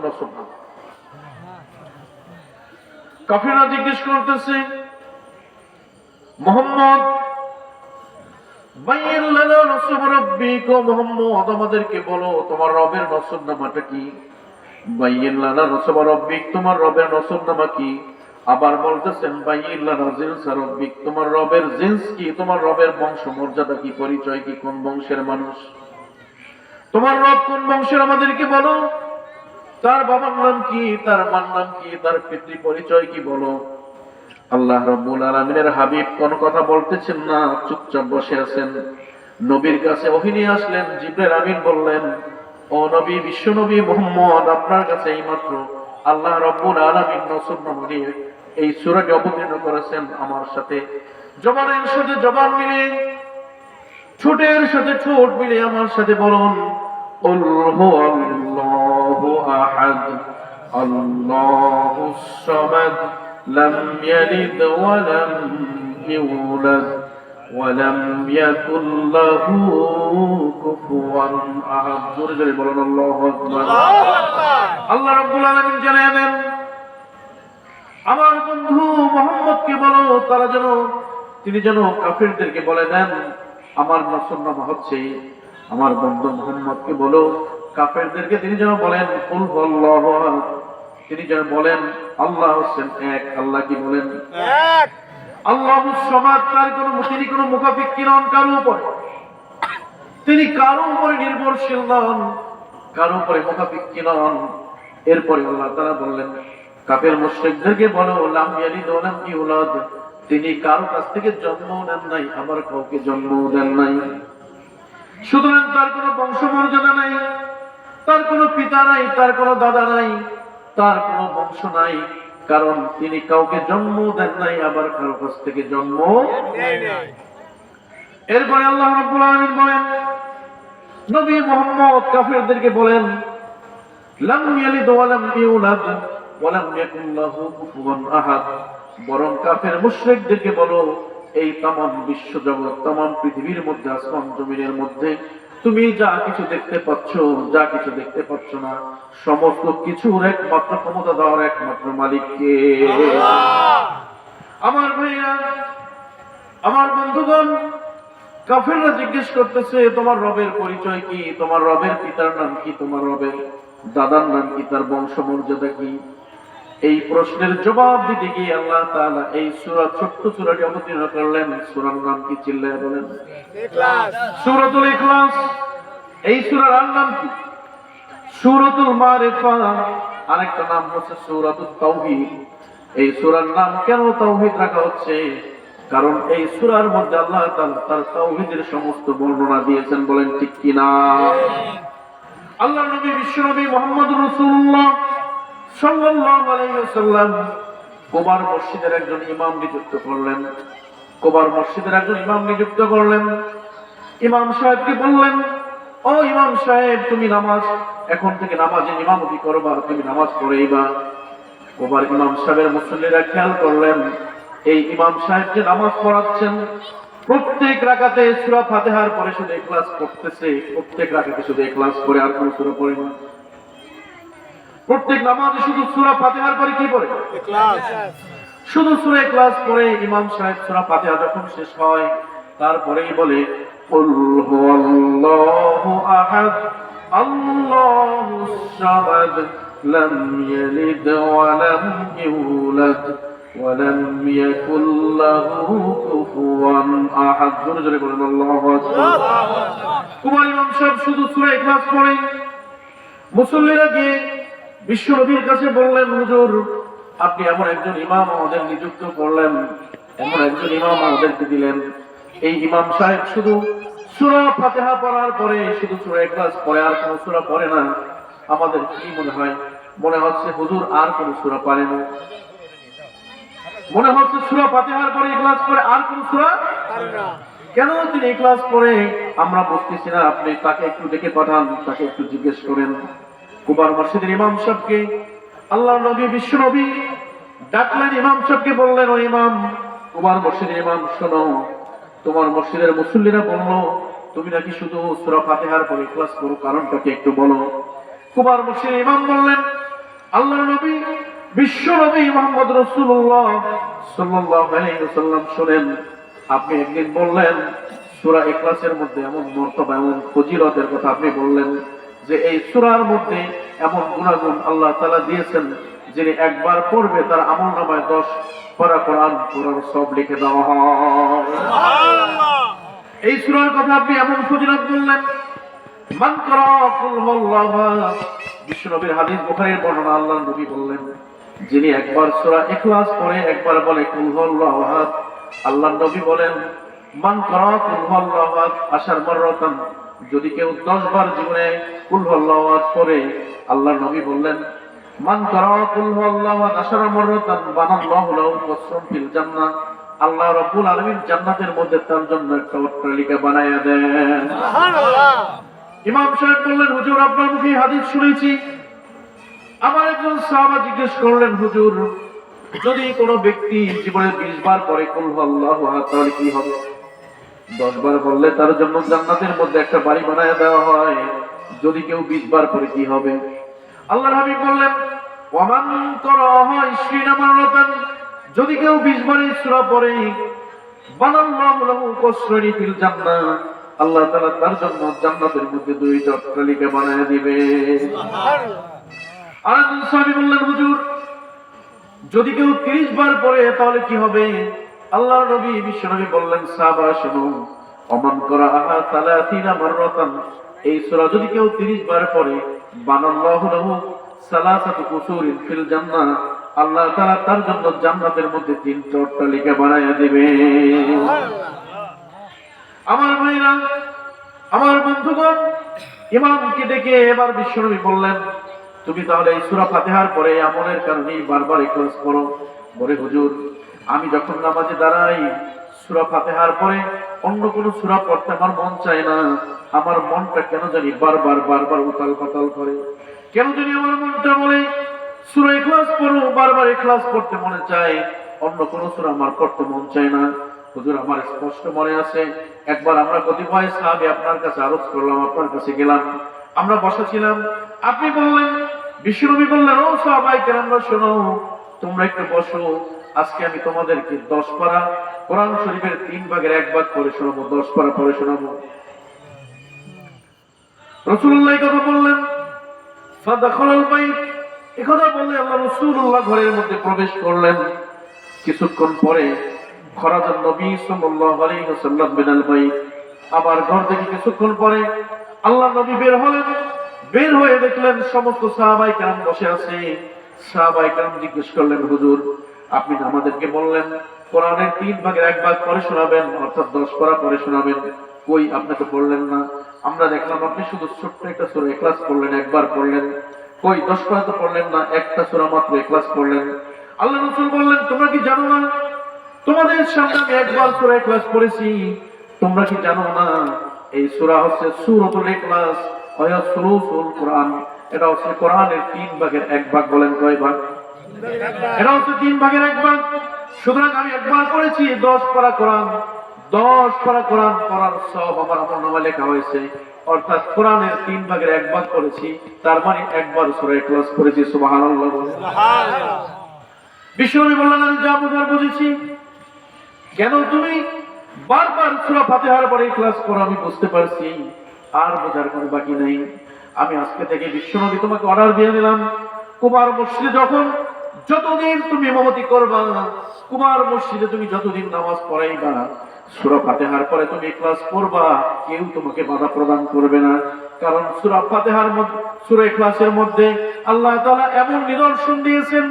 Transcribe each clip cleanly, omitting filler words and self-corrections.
নসরনামা। কাফিররা জিজ্ঞেস করতেছে, মুহাম্মদ বাইয়িন লানা নসব রাব্বিক, ও মুহাম্মদ আমাদেরকে বলো তোমার রবের নসরনামাটা কি। বাইয়িন লানা নসব রাব্বিক, তোমার রবের নসরনামা কি। আবার বলতেছেন বাইয়িন লানা জিনস রাব্বিক, তোমার রবের জিনস কি, তোমার রবের বংশ মর্যাদা কি, পরিচয় কি, কোন বংশের মানুষ, তোমার রব কোন বংশের আমাদেরকে বলো। তার বাবার নাম কি, তার মার নাম কি, তার পিতৃ পরিচয় কি বলো। আল্লাহ রাব্বুল আলামিনের হাবিব কোন কথা বলতেছেন না, চুপচাপ বসে আছেন। নবীর কাছে ওহী নিয়ে আসলেন। জিবরাইল আমিন বললেন, ও নবী, বিশ্ব নবী মুহাম্মদ, আপনার কাছে এইমাত্র আল্লাহ রাব্বুল আলামিন নসরনামা নিয়ে এই সূরাটি অবতীর্ণ করেছেন। আমার সাথে জবানের সাথে জবান মিলে, ঠোঁটের সাথে ঠোঁট মিলে আমার সাথে বলুন, কুল হুয়াল্লাহু আহাদ আল্লাহুস সামাদ লাম ইয়ালিদ ওয়া লাম ইউলাদ ওয়া লাম ইয়াকুল লাহু কুফুয়ান আহাদ। জোরে জোরে বলুন আল্লাহু আকবার। আল্লাহ রাব্বুল আলামিন জানিয়ে দেন, আমার বন্ধু মুহাম্মদকে বলো তিনি যেন কাফিরদেরকে বলে দেন আমার নসরনামা হচ্ছে। আমার বন্ধু মুহাম্মদকে বলো কাফেরদেরকে তিনি যেন বলেন কুল হুয়াল্লাহু আহাদ, তিনি যেন বলেন আল্লাহ হচ্ছেন এক। আল্লাহ কি বলেন? এক। আল্লাহুস সামাদ, তিনি কোনো মুখাপেক্ষী নন কারো উপরে, তিনি কারো উপরে নির্ভরশীল নন, কারো উপরে মুখাপেক্ষী নন। এরপরে আল্লাহ তাআলা বললেন কাফের মুশরিকদেরকে বলো লাম ইয়ালিদ ওয়া লাম ইউলাদ, তিনি কারো কাছ থেকে জন্ম নেন নাই, আবার কাউকে জন্ম দেন নাই। সুতরাং তার কোনো বংশমর্যাদা নাই, তার কোনো পিতা নাই, তার কোনো দাদা নাই, তার কোনো বংশ নাই, কারণ তিনি কাউকে জন্ম দেন নাই, আবার কারো কাছ থেকে জন্ম নেন নাই। এরপরে আল্লাহ রাব্বুল আলামিন বলেন, নবী মুহাম্মদ কাফেরদেরকে বলেন লাম ইয়ালিদ ওয়া লাম ইউলাদ ওয়া লাম ইয়াকুল লাহু কুফুয়ান আহাদ, বরং কাফের মুশরিকদেরকে বলো এই তামাম বিশ্বজগৎ, তামাম পৃথিবীর মধ্যে, আসমান জমিনের মধ্যে তুমি যা কিছু দেখতে পাচ্ছ, যা কিছু দেখতে পাচ্ছ না, সমস্ত কিছুর একমাত্র ক্ষমতা দেওয়ার একমাত্র মালিক কে? আমার ভাইরা, আমার বন্ধুগণ, কাফেররা জিজ্ঞেস করতেছে তোমার রবের পরিচয় কি, তোমার রবের পিতার নাম কি, তোমার রবের দাদার নাম কি, তার বংশ মর্যাদা কি। এই প্রশ্নের জবাব দিতে গিয়ে আল্লাহ তাআলা এই সূরা, ছোট্ট সূরাটি অবতীর্ণ করলেন। সূরার নাম কি চিল্লায়ে বলেন? ইখলাস। সূরাতুল ইখলাস। এই সূরার নাম কি? সূরাতুল মারিফা। আরেকটা নাম হচ্ছে সূরাতুত তাওহীদ। এই সূরার নাম কেন তাওহীদ রাখা হচ্ছে? কারণ এই সূরার মধ্যে আল্লাহ তাআলা তার তাওহীদের সমস্ত বর্ণনা দিয়েছেন। বলেন ঠিক কি না? আল্লাহর নবী বিশ্বনবী মুহাম্মদুর রাসূলুল্লাহ সাল্লাল্লাহু আলাইহি ওয়াসাল্লাম কুবার মসজিদের একজন ইমাম নিযুক্ত করলেন। কুবার মসজিদের একজন ইমাম নিযুক্ত করলেন। ইমাম সাহেবকে বললেন, ও ইমাম সাহেব, তুমি এখন থেকে নামাজে ইমামতি করবা, তুমি নামাজ পড়াইবা। কুবার ইমাম সাহেবের মুসল্লিরা খেয়াল করলেন এই ইমাম সাহেব যে নামাজ পড়াচ্ছেন, প্রত্যেক রাকাতে সূরা ফাতিহার পরে শুধু ইখলাস পড়তেছে, প্রত্যেক রাকাতে শুধু ইখলাস পড়ে, আর কোনো সূরা পড়ে না। প্রত্যেক নামাজে শুধু সূরা ফাতিহার পরে কি পড়ে? ইখলাস। শুধু সূরা ইখলাস পড়ে ইমাম সাহেব সূরা ফাতিহা যখন শেষ হয়, তারপরেই বলে কুল হুয়াল্লাহু আহাদ আল্লাহুস সামাদ লাম ইয়ালিদ ওয়া লাম ইউলাদ ওয়া লাম ইয়াকুল লাহু কুফুয়ান আহাদ। জোরে জোরে বলেন আল্লাহু আকবার। কুবার ইমাম সাহেব শুধু সূরা ইখলাস পড়ে। মুসল্লিরা গিয়ে বিশ্ব নবীর কাছে বললেন, হুজুর, আপনি এমন একজন ইমাম আমাদের নিযুক্ত করলেন, এমন একজন ইমাম আমাদেরকে দিলেন, এই ইমাম সাহেব শুধু সূরা ফাতিহা পড়ার পরে শুধু সূরা ইখলাস পড়ে, আর কোনো সূরা পড়ে না। আমাদের কি মনে হয়? মনে হচ্ছে হুজুর আর কোনো সূরা পড়ে না, মনে হচ্ছে সূরা ফাতিহার পরে ইখলাস পড়ে, আর কোনো সূরা পড়ে না। কেন তিনি ইখলাস পড়ে আমরা বুঝতেছি না। আপনি তাকে একটু ডেকে পাঠান, তাকে একটু জিজ্ঞেস করেন। কুবার মসজিদের ইমাম সাহেবকে আল্লাহর নবী বিশ্ব নবী ডাকলেন। ইমাম সাহেবকে বললেন, ও ইমাম, কুবার মসজিদের ইমাম, শোনো, তোমার মসজিদের মুসল্লিরা বললো তুমি নাকি শুধু সূরা ফাতিহার পরে ইখলাস করো, কারণটাকে একটু বলো। কুবার মসজিদের ইমাম বললেন, আল্লাহর নবী বিশ্ব নবী মুহাম্মদ রাসূলুল্লাহ সাল্লাল্লাহু আলাইহি ওয়াসাল্লাম শুনেন, আপনি একদিন বললেন সূরা ইখলাসের মধ্যে এমন মর্তবা, এমন ফজিলতের কথা আপনি বললেন যে এই সূরার মধ্যে এমন গুণাগুণ আল্লাহ তাআলা দিয়েছেন, যিনি একবার পড়বে তার আমলনামায় 10 পারা কোরআন পড়ার সওয়াব লিখে দেওয়া হয়। সুবহানাল্লাহ। এই সূরার কথা আপনি এমন ফজিলত বললেন, মান কারা কুল হুয়াল্লাহু আহাদ, বিশ্বনবীর হাদিস বুখারীর বর্ণনা, আল্লাহর নবী বললেন যিনি একবার সূরা ইখলাস পড়ে একবার বলে কুল হুয়াল্লাহু আহাদ, আল্লাহর নবী বলেন মান কারা কুল হুয়াল্লাহু আহাদ আশার মাররাতান, যদি কেউ 10 বার জীবনে কুল হুয়াল্লাহু আহাদ পড়ে, আল্লাহর নবী বললেন মান কারা কুল হুয়াল্লাহু আহাদ আশার মাররাতান বানাল্লাহু লাহু কসরুন ফিল জান্নাহ, আল্লাহ রাব্বুল আলামিন জান্নাতের মধ্যে তার জন্য একটা অট্টালিকা বানায়া দেন। সুবহানাল্লাহ। ইমাম সাহেব বললেন হুজুর আপনার মুখে হাদিস শুনেছি। আমার একজন সাহাবা জিজ্ঞেস করলেন হুজুর যদি কোনো ব্যক্তি জীবনে 20 বার পড়ে কুল হুয়াল্লাহু আহাদ তাহলে কি হবে? 10 বার বললে তার জন্য জান্নাতের মধ্যে একটা বাড়ি বানায়া দেওয়া হয়, যদি কেউ 20 বার পড়ে কি হবে? আল্লাহর হাবিব বললেন ওয়ামান কারাহা 20 মাররাতান, যদি কেউ 20 বার এই সূরা পড়ে বানাল্লাহু লাহু কসরানি ফিল জান্নাহ, আল্লাহ তাআলা তার জন্য জান্নাতের মধ্যে 2টা অট্টালিকা বানায়া দিবে। সুবহানাল্লাহ। আর একজন সাহাবী বললেন হুজুর যদি কেউ 30 বার পড়ে তাহলে কি হবে? আল্লাহর নবী বিশ্বনবী বললেন সাহাবা শুনো, ওমান কারাহা 30 মাররাতান, এই সূরা যদি কেউ 30 বার পড়ে বানাল্লাহু লাহু সালাসাতু কুসুরিন ফিল জান্নাহ, আল্লাহ তাআলা তার জন্য জান্নাতের মধ্যে 3টা অট্টালিকা বানায়া দিবে। আমার ভাইরা, আমার বন্ধুগণ, ইমামকে ডেকে এবার বিশ্বনবী বললেন তুমি তাহলে এই সূরা ফাতিহার পরে আমলের কারণে বারবার ইখলাস পড়ো। বলে হুজুর আমি যখন নামাজে দাঁড়াই সূরা ফাতিহার পরে অন্য কোন সূরা পড়তে আমার মন চায় না, আমার মনটা কেন জানি বারবার বারবার উতাল পাতাল করে, কেন জানি আমার মনটা বলে সূরা ইখলাস পড়ো, বারবার ইখলাস পড়তে মনে চায়, অন্য কোন সূরা আমার পড়তে মন চায় না। হুজুর আমার স্পষ্ট মনে আছে একবার আমরা কতিপয় সাহাবী আপনার কাছে আরজ করলাম, আপনার কাছে গেলাম, আমরা বসা ছিলাম, আপনি বললেন বিশ্বনবী বললেন ও সাহাবায়ে কেরামরা শোনো তোমরা একটু বসো, আজকে আমি তোমাদেরকে 10 পারা কোরআন শরীফের 3 ভাগের 1 ভাগ পড়ে শোনাবো, 10 পারা পড়ে শোনাবো। রাসূলুল্লাহ কথা বললেন ফাদাখালাল বাইত, এই কথা বললে আল্লাহ রাসূলুল্লাহ ঘরের মধ্যে প্রবেশ করলেন। কিছুক্ষণ পরে খরাজান নবী সাল্লাল্লাহু আলাইহি ওয়াসাল্লাম মিনাল বাইত, আবার ঘর থেকে কিছুক্ষণ পরে আল্লাহ নবী বের হলেন, বের হয়ে দেখলেন সমস্ত সাহাবায়ে কেরাম বসে আছে। সাহাবায়ে কেরাম জিজ্ঞেস করলেন হুজুর আপনি আমাদেরকে বললেন কোরআনের 3 ভাগের 1 ভাগ পড়ে শোনাবেন, অর্থাৎ 10 পারা পড়ে শোনাবেন, কই আপনি তো পড়লেন না, আমরা দেখলাম আপনি শুধু ছোট্ট একটা সূরা ইখলাস পড়লেন, একবার পড়লেন, কই 10 পারা তো পড়লেন না, একটা সূরা মাত্র ইখলাস পড়লেন। আল্লাহ রাসূল বললেন তোমরা কি জানো না তোমাদের সামনে আমি একবার সূরা ইখলাস পড়েছি, তোমরা কি জানো না এই সূরা হচ্ছে সূরাতুল ইখলাস ওয়া সুলুসুল কোরআন, এটা হচ্ছে কোরআনের 3 ভাগের 1 ভাগ। বলেন কয় ভাগ? এটা হচ্ছে 3 ভাগের 1 ভাগ। সুতরাং আমি একবার পড়েছি 10 পারা কোরআন, 10 পারা কোরআন পড়ার সওয়াব আমার আমলনামায় লেখা হয়েছে, অর্থাৎ কোরআনের 3 ভাগের 1 ভাগ পড়েছি, তার মানে একবার সূরা ইখলাস পড়েছি। সুবহানাল্লাহ। সুবহানাল্লাহ। বিশ্বনবী বললেন আমি যা বুঝার বুঝেছি, কেন তুমি বারবার সূরা ফাতিহার পরে ইখলাস পড়ো আমি বুঝতে পারছি, আর বোঝার কোনো বাকি নাই। আমি আজকে থেকে বিশ্বনবী তোমাকে অর্ডার দিয়ে দিলাম, কুমার মসজিদে যখন যতদিন তুমি ইমামতি করবা, কুমার মসজিদে তুমি যতদিন নামাজ পড়াইবা, সূরা ফাতিহার পরে তুমি ইখলাস পড়বা, কেউ তোমাকে বাধা প্রদান করবে না। কারণ সূরা ফাতিহার মধ্যে, সূরা ইখলাসের মধ্যে আল্লাহ তাআলা এমন নিদর্শন দিয়েছেন,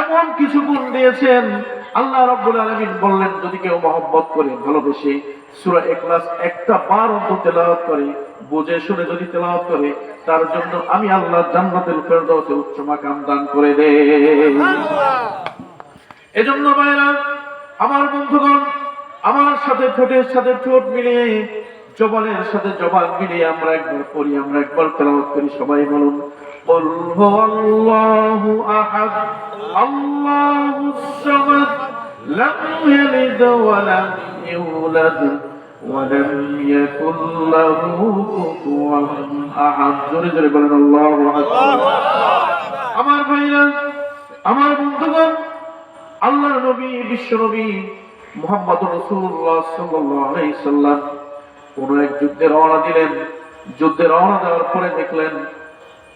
এমন কিছু গুণ দিয়েছেন। আল্লাহ রাব্বুল আলামিন বললেন যদি কেউ মহব্বত করে ভালোবেসে সূরা ইখলাস একটা বার অন্তত তেলাওয়াত করে, বুঝে শুনে যদি তেলাওয়াত করে, তার জন্য আমি আল্লাহ জান্নাতুল ফেরদাউসে উচ্চ মাকাম দান করে দেই। সুবহানাল্লাহ। এজন্য ভাইরা আমার বন্ধুগণ, আমার সাথে ঠোঁটের সাথে ঠোঁট মিলিয়ে, জবানের সাথে জবান মিলিয়ে আমরা একবার পড়ি, আমরা একবার তেলাওয়াত করি। সবাই বলুন قل هو الله أحد الله الصمد لم يلد ولم يولد ولم يكن له كفوا أحد। জোরে জোরে বলেন আল্লাহু আকবার। আমার ভাইরা বিশ্বনবী মুহাম্মদুর রাসূলুল্লাহ সাল্লাল্লাহু আলাইহি সাল্লাম কোন এক যুদ্ধে রওনা দিলেন। যুদ্ধে রওনা দেওয়ার পরে দেখলেন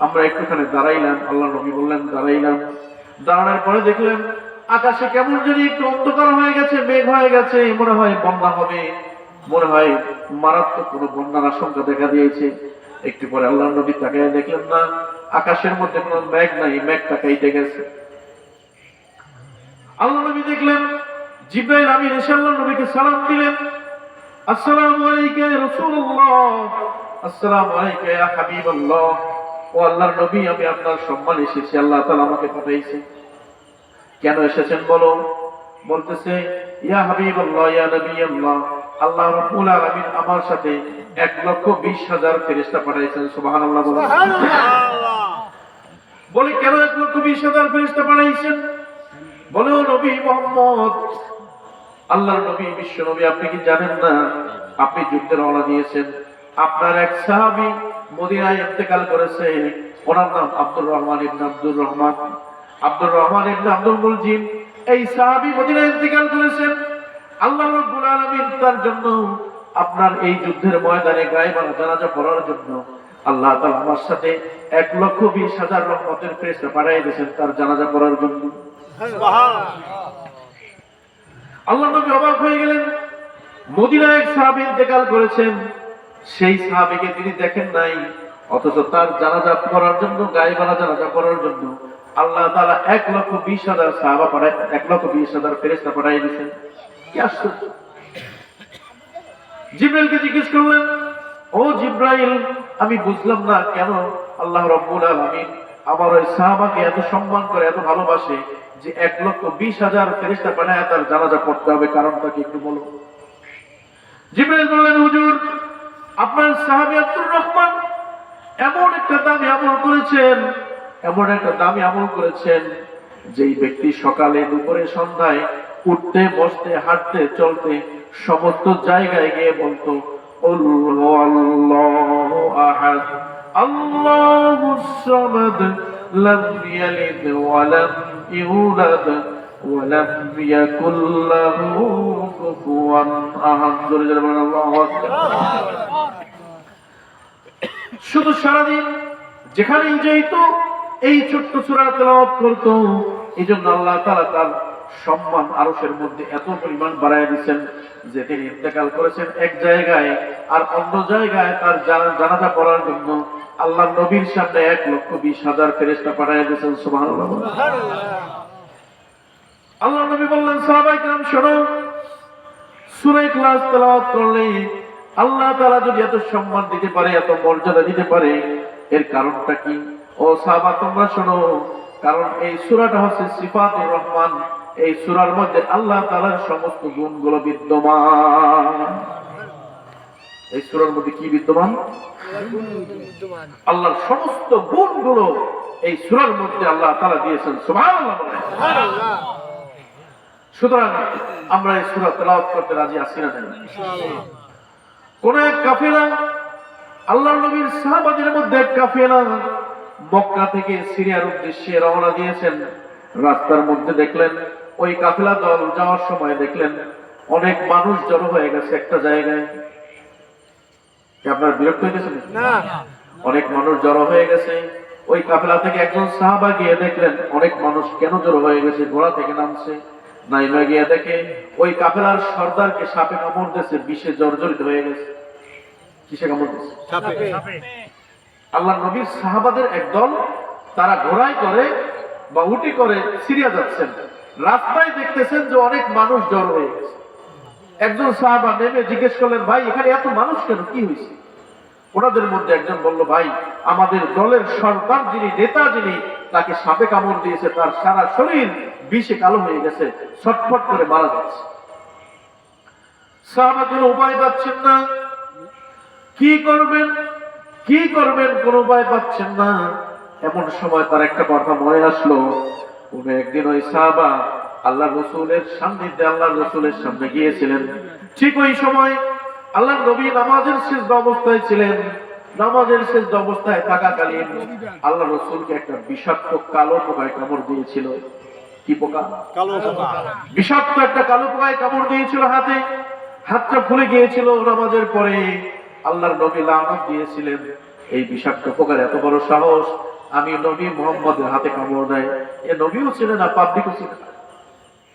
আমরা একটুখানি দাঁড়াইলাম, আল্লাহ নবী বললেন দাঁড়াইলাম। দাঁড়ানোর পরে দেখলেন আকাশে কেমন যদি একটু অন্ধকার হয়ে গেছে, মেঘ হয়ে গেছে, মনে হয় বন্যা হবে, মনে হয় মারাত্মক কোনো বন্যার আশঙ্কা দেখা দিয়েছে। একটু পরে আল্লাহ নবী তাকায় দেখলেন না, আকাশের মধ্যে কোনো মেঘ নাই, মেঘটা কেটে গেছে। আল্লাহ নবী দেখলেন জিবরাইল আমিন এসে আল্লাহ নবীকে সালাম দিলেন, আসসালামু আলাইকা ইয়া রাসূলুল্লাহ, আসসালামু আলাইকা ইয়া হাবিবাল্লাহ। ও আল্লাহর নবী, আমি আপনার সম্মান এসেছি, আল্লাহ তাআলা আমাকে পাঠাইছে। কেন এসেছেন বলো? বলতেছে ইয়া হাবিবাল্লাহ ইয়া নবিয়াল্লাহ, আল্লাহ রাব্বুল আলামিন আমার সাথে 1,20,000 ফেরেশতা পাঠাইছেন। সুবহানাল্লাহ বলো। বলে কেন 1,20,000 ফেরেশতা পাঠাইছেন? বলে ও নবী মুহাম্মদ, আল্লাহর নবী বিশ্ব নবী, আপনি কি জানেন না আপনি যুদ্ধে রওনা দিয়েছেন, আপনার এক সাহাবী মদিনায় ইন্তেকাল করেছে, ওনার নাম আব্দুর রহমান ইবনে আব্দুর রহমান, আব্দুর রহমান ইবনে আব্দুল মুলজিম। এই সাহাবী মদিনায় ইন্তেকাল করেছেন। আল্লাহ রাব্বুল আলামিন তার জন্য আপনার এই যুদ্ধের ময়দানে গায়বানা জানাজা পড়ার জন্য আল্লাহ তাআলা আমার সাথে 1,20,000 রহমতের ফেরেশতা পাঠিয়ে দিয়েছেন তার জানাজা পড়ার জন্য। আল্লাহ নবী অবাক হয়ে গেলেন। মদিনায় এক সাহাবী ইন্তেকাল করেছেন, সেই সাহাবীকে তিনি দেখেন নাই, অথচ তার জানাজা পড়ার জন্য, গায়বানা জানাজা পড়ার জন্য আল্লাহ তাআলা 1,20,000 সাহাবা পাঠায়, 1,20,000 ফেরেশতা পাঠিয়ে দিয়েছেন। কি আশ্চর্য! জিবরাইলকে জিজ্ঞেস করলেন, ও জিবরাইল, আমি বুঝলাম না কেন আল্লাহ রাব্বুল আলামিন আমার ওই সাহাবাকে এত সম্মান করে, এত ভালোবাসে যে 1,20,000 ফেরেশতা পাঠায় তার জানাজা পড়তে হবে, কারণটা কি একটু বলো। জিবরাইল বললেন, হুজুর, আপনার সাহাবী আব্দুর রহমান এমন একটা দামি আমল করেছেন, এমন একটা দামি আমল করেছেন, যেই ব্যক্তি সকালে, দুপুরে, সন্ধ্যায় উঠতে, বসতে, হাঁটতে, চলতে সমস্ত জায়গায় গিয়ে বলতো আল্লাহু আহাদ, আল্লাহুস সামাদ, লাম ইয়ালিদ ওয়া লাম ইউলাদ ওয়া লাম ইয়াকুল লাহু কুফুয়ান আহাদ। জোরে জোরে বলেন আল্লাহু আকবার। শুধু সারাদিন যেখানেই যেত এই ছোট্ট সূরা তেলাওয়াত করত। এই জন্য আল্লাহ তাআলা তার সম্মান আরশের মধ্যে এত পরিমাণ বাড়ায় দিয়েছেন যে তিনি ইন্তেকাল করেছেন এক জায়গায়, আর অন্য জায়গায় তার জানাজা পড়ার জন্য আল্লাহ নবীর সামনে 1,20,000 ফেরেশতা পাঠিয়ে দিয়েছেন। সুবহানাল্লাহ। আল্লাহ নবী বললেন, সাহাবায়ে কেরাম শোনো, সূরা ইখলাস তেলাওয়াত করলে আল্লাহ তাআলা যদি এত সম্মান দিতে পারে, এত মর্যাদা দিতে পারে, এর কারণটা কি? ও সাহাবা তোমরা শোনো, কারণ এই সূরাটা হচ্ছে সিফাতুর রহমান। এই সূরার মধ্যে আল্লাহ তাআলার সমস্ত গুণগুলো বিদ্যমান। এই সূরার মধ্যে কি বিদ্যমান? আল্লাহর সমস্ত গুণগুলো এই সূরার মধ্যে আল্লাহ তাআলা দিয়েছেন। সুবহানাল্লাহ। সুতরাং আমরা এই সূরা তেলাওয়াত করতে রাজি আছি না? ইনশাআল্লাহ। কোন এক কাফেলা, আল্লাহর নবীর সাহাবাদের মধ্যে এক কাফেলা মক্কা থেকে সিরিয়ার উদ্দেশ্যে রওনা দিয়েছেন। রাস্তার মধ্যে দেখলেন ওই কাফেলা দল যাওয়ার সময় দেখলেন অনেক মানুষ জড়ো হয়ে গেছে একটা জায়গায়। কি আপনারা বিরক্ত হইতেছেন? না। অনেক মানুষ জড়ো হয়ে গেছে। ওই কাফেলা থেকে একজন সাহাবা গিয়ে দেখলেন অনেক মানুষ কেন জড়ো হয়ে গেছে, ঘোড়া থেকে নামছে, নাইমা গিয়ে দেখে ওই কাফেলার সর্দারকে সাপে কামড় দিয়েছে, বিষে জর্জরিত হয়ে গেছে। কিসে কামড় দিয়েছে? সাপে। আল্লাহ নবীর সাহাবাদের একদল, তারা ঘোড়ায় করে বা উটি করে সিরিয়া যাচ্ছেন। রাস্তায় দেখতেছেন যে অনেক মানুষ জড়ো হয়ে গেছে। একজন সাহাবা নেমে জিজ্ঞেস করলেন, ভাই এখানে এত মানুষ কেন, কি হয়েছে? ওনাদের মধ্যে একজন বলল, ভাই আমাদের দলের সর্দার যিনি, নেতা যিনি, তাকে সাপে কামড় দিয়েছে, তার সারা শরীর বিষে কালো হয়ে গেছে, ছটফট করে মারা যাচ্ছে। সাহাবা কোনো উপায় পাচ্ছেন না, কি করবেন কি করবেন, কোন উপায় পাচ্ছেন না। এমন সময় তার একটা কথা মনে আসলো। কোন একদিন ওই সাহাবা আল্লাহ রসুলের সান্নিধ্যে, আল্লাহ রসুলের সামনে গিয়েছিলেন। ঠিক ওই সময় আল্লাহ নবী নামাজের সিজদা অবস্থায় ছিলেন। নামাজের সিজদা অবস্থায় থাকাকালীন আল্লাহ রসুলকে একটা বিষাক্ত কালো পোকায় কামড় দিয়েছিল। কি পোকা? কালো পোকা। বিষাক্ত একটা কালো পোকায় কামড় দিয়েছিল হাতে, হাতটা ফুলে গিয়েছিল। নামাজের পরে আল্লাহর নবী লানত দিয়েছিলেন, এই বিষাক্ত পোকার এত বড় সাহস, আমি নবী মুহাম্মদের হাতে কামড় দেয়। এ নবীও ছিলেন না, পাবলিকও ছিলেন না,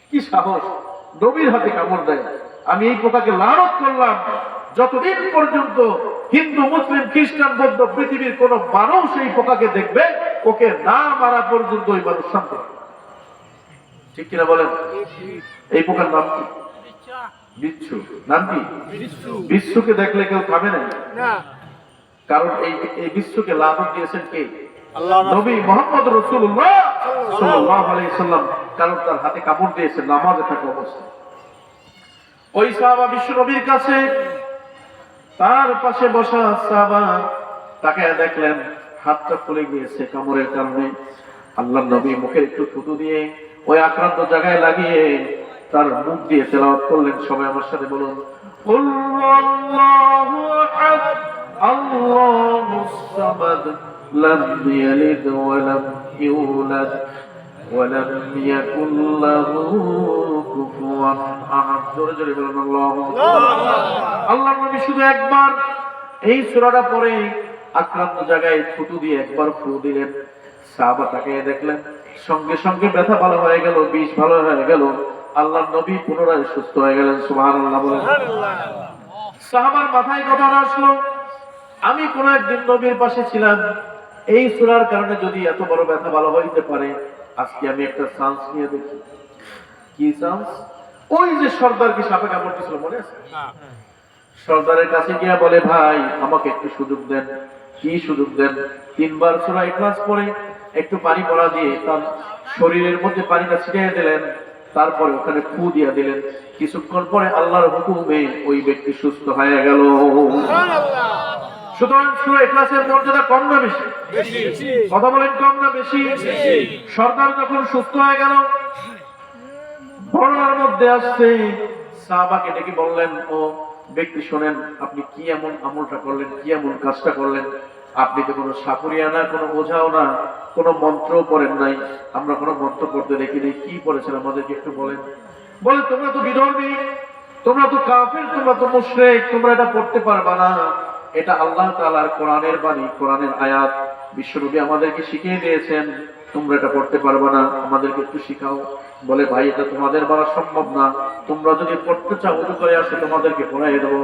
কি সাহস, নবীর হাতে কামড় দেয়। আমি এই পোকাকে লানত করলাম, যতদিন পর্যন্ত হিন্দু মুসলিম খ্রিস্টান বৌদ্ধ পৃথিবীর কোন মানুষ এই পোকাকে দেখবে, ওকে না মারা পর্যন্ত ওই মানুষ শান্ত হবে। ঠিক কিনা বলেন? এই পোকার নাম কি? বিচ্ছু। নাম কি? বিচ্ছুকে দেখলে কেউ থামে না, কারণ এই বিচ্ছুকে লানত দিয়েছেন কে? নবী মুহাম্মদ রাসূলুল্লাহ সাল্লাল্লাহু আলাইহি সাল্লাম। কারণ তার হাতে কামড় দিয়েছে নামাজে থাকা অবস্থায়। ওই সাহাবা বিশ্ব নবীর কাছে, তার পাশে বসা সাহাবা তাকে দেখলেন হাতটা ফুলে গিয়েছে কামড়ের কারণে। আল্লাহর নবী মুখে একটু থুতু দিয়ে ওই আক্রান্ত জায়গায় লাগিয়ে তার মুখ দিয়ে তেলাওয়াত করলেন। সবাই আমার সাথে বলুন, আল্লাহু আহাদ আল্লাহুস সামাদ লাম ইয়ালিদ ওয়া লাম ইউলাদ ওয়া লাম ইয়াকুল লাহু কুফুয়ান আহাদ। জোরে জোরে বলুন আল্লাহু আকবার। আল্লাহর নবী শুধু একবার এই সূরাটা পড়ে আক্রান্ত জায়গায় থুতু দিয়ে একবার ফু দিলেন। সাহাবা তাকে দেখলেন, সঙ্গে সঙ্গে ব্যথা ভালো হয়ে গেল, বিষ ভালো হয়ে গেল। আল্লাহর নবী পুনরায় সুস্থ হয়ে গেলেন। সুবহানাল্লাহ বলেন। সাহাবার মাথায় কথা আসলো, আমি কোন একদিন নবীর পাশে ছিলাম, এই সূরার কারণে যদি এত বড় ব্যথা ভালো হইতে পারে, আজকে আমি একটা চান্স নিয়ে দেখি। কি চান্স? ওই যে সর্দারকে সাপে কামড় দিয়েছিল, মনে আছে? সর্দারের কাছে গিয়ে বলে, ভাই আমাকে একটু সুযোগ দেন। কি সুযোগ দেন? 3 বার সূরা ইখলাস পড়ে একটু পানি পড়া দিয়ে তার শরীরের মধ্যে পানিটা ছিটিয়ে দিলেন, তারপরে ওখানে ফু দিয়ে দিলেন। কিছুক্ষণ পরে আল্লাহর হুকুমে ওই ব্যক্তি সুস্থ হয়ে গেল। সুতরাং সূরা ইখলাসের মর্যাদা কম না বেশি? কথা বলেন, কম না বেশি? সর্দার যখন সুস্থ হয়ে গেল, বর্ণনার মধ্যে আসছে সাহাবাকে ডেকে বললেন, ও ব্যক্তি শোনেন, আপনি কি এমন আমলটা করলেন, কি এমন কাজটা করলেন? আপনি তো কোনো সাপুরিয়া না, কোনো ওঝাও না, কোনো মন্ত্রও পড়েন নাই, আমরা কোনো মন্ত্র পড়তে দেখিনি, কি পড়েছেন আমাদেরকে একটু বলেন। বলে, তোমরা তো বিধর্মী, তোমরা তো কাফির, তোমরা তো মুশরিক, তোমরা এটা পড়তে পারবা না। এটা আল্লাহ তাআলার কোরআনের বাণী, কোরআনের আয়াত, বিশ্বনবী আমাদেরকে শিখিয়ে দিয়েছেন, তোমরা এটা পড়তে পারবা না, আমাদেরকে একটু শিখাও। বলে, ভাই এটা তোমাদের দ্বারা সম্ভব না, তোমরা যদি পড়তে চাও ওযু করে আসো, তোমাদেরকে পড়াই দেবো।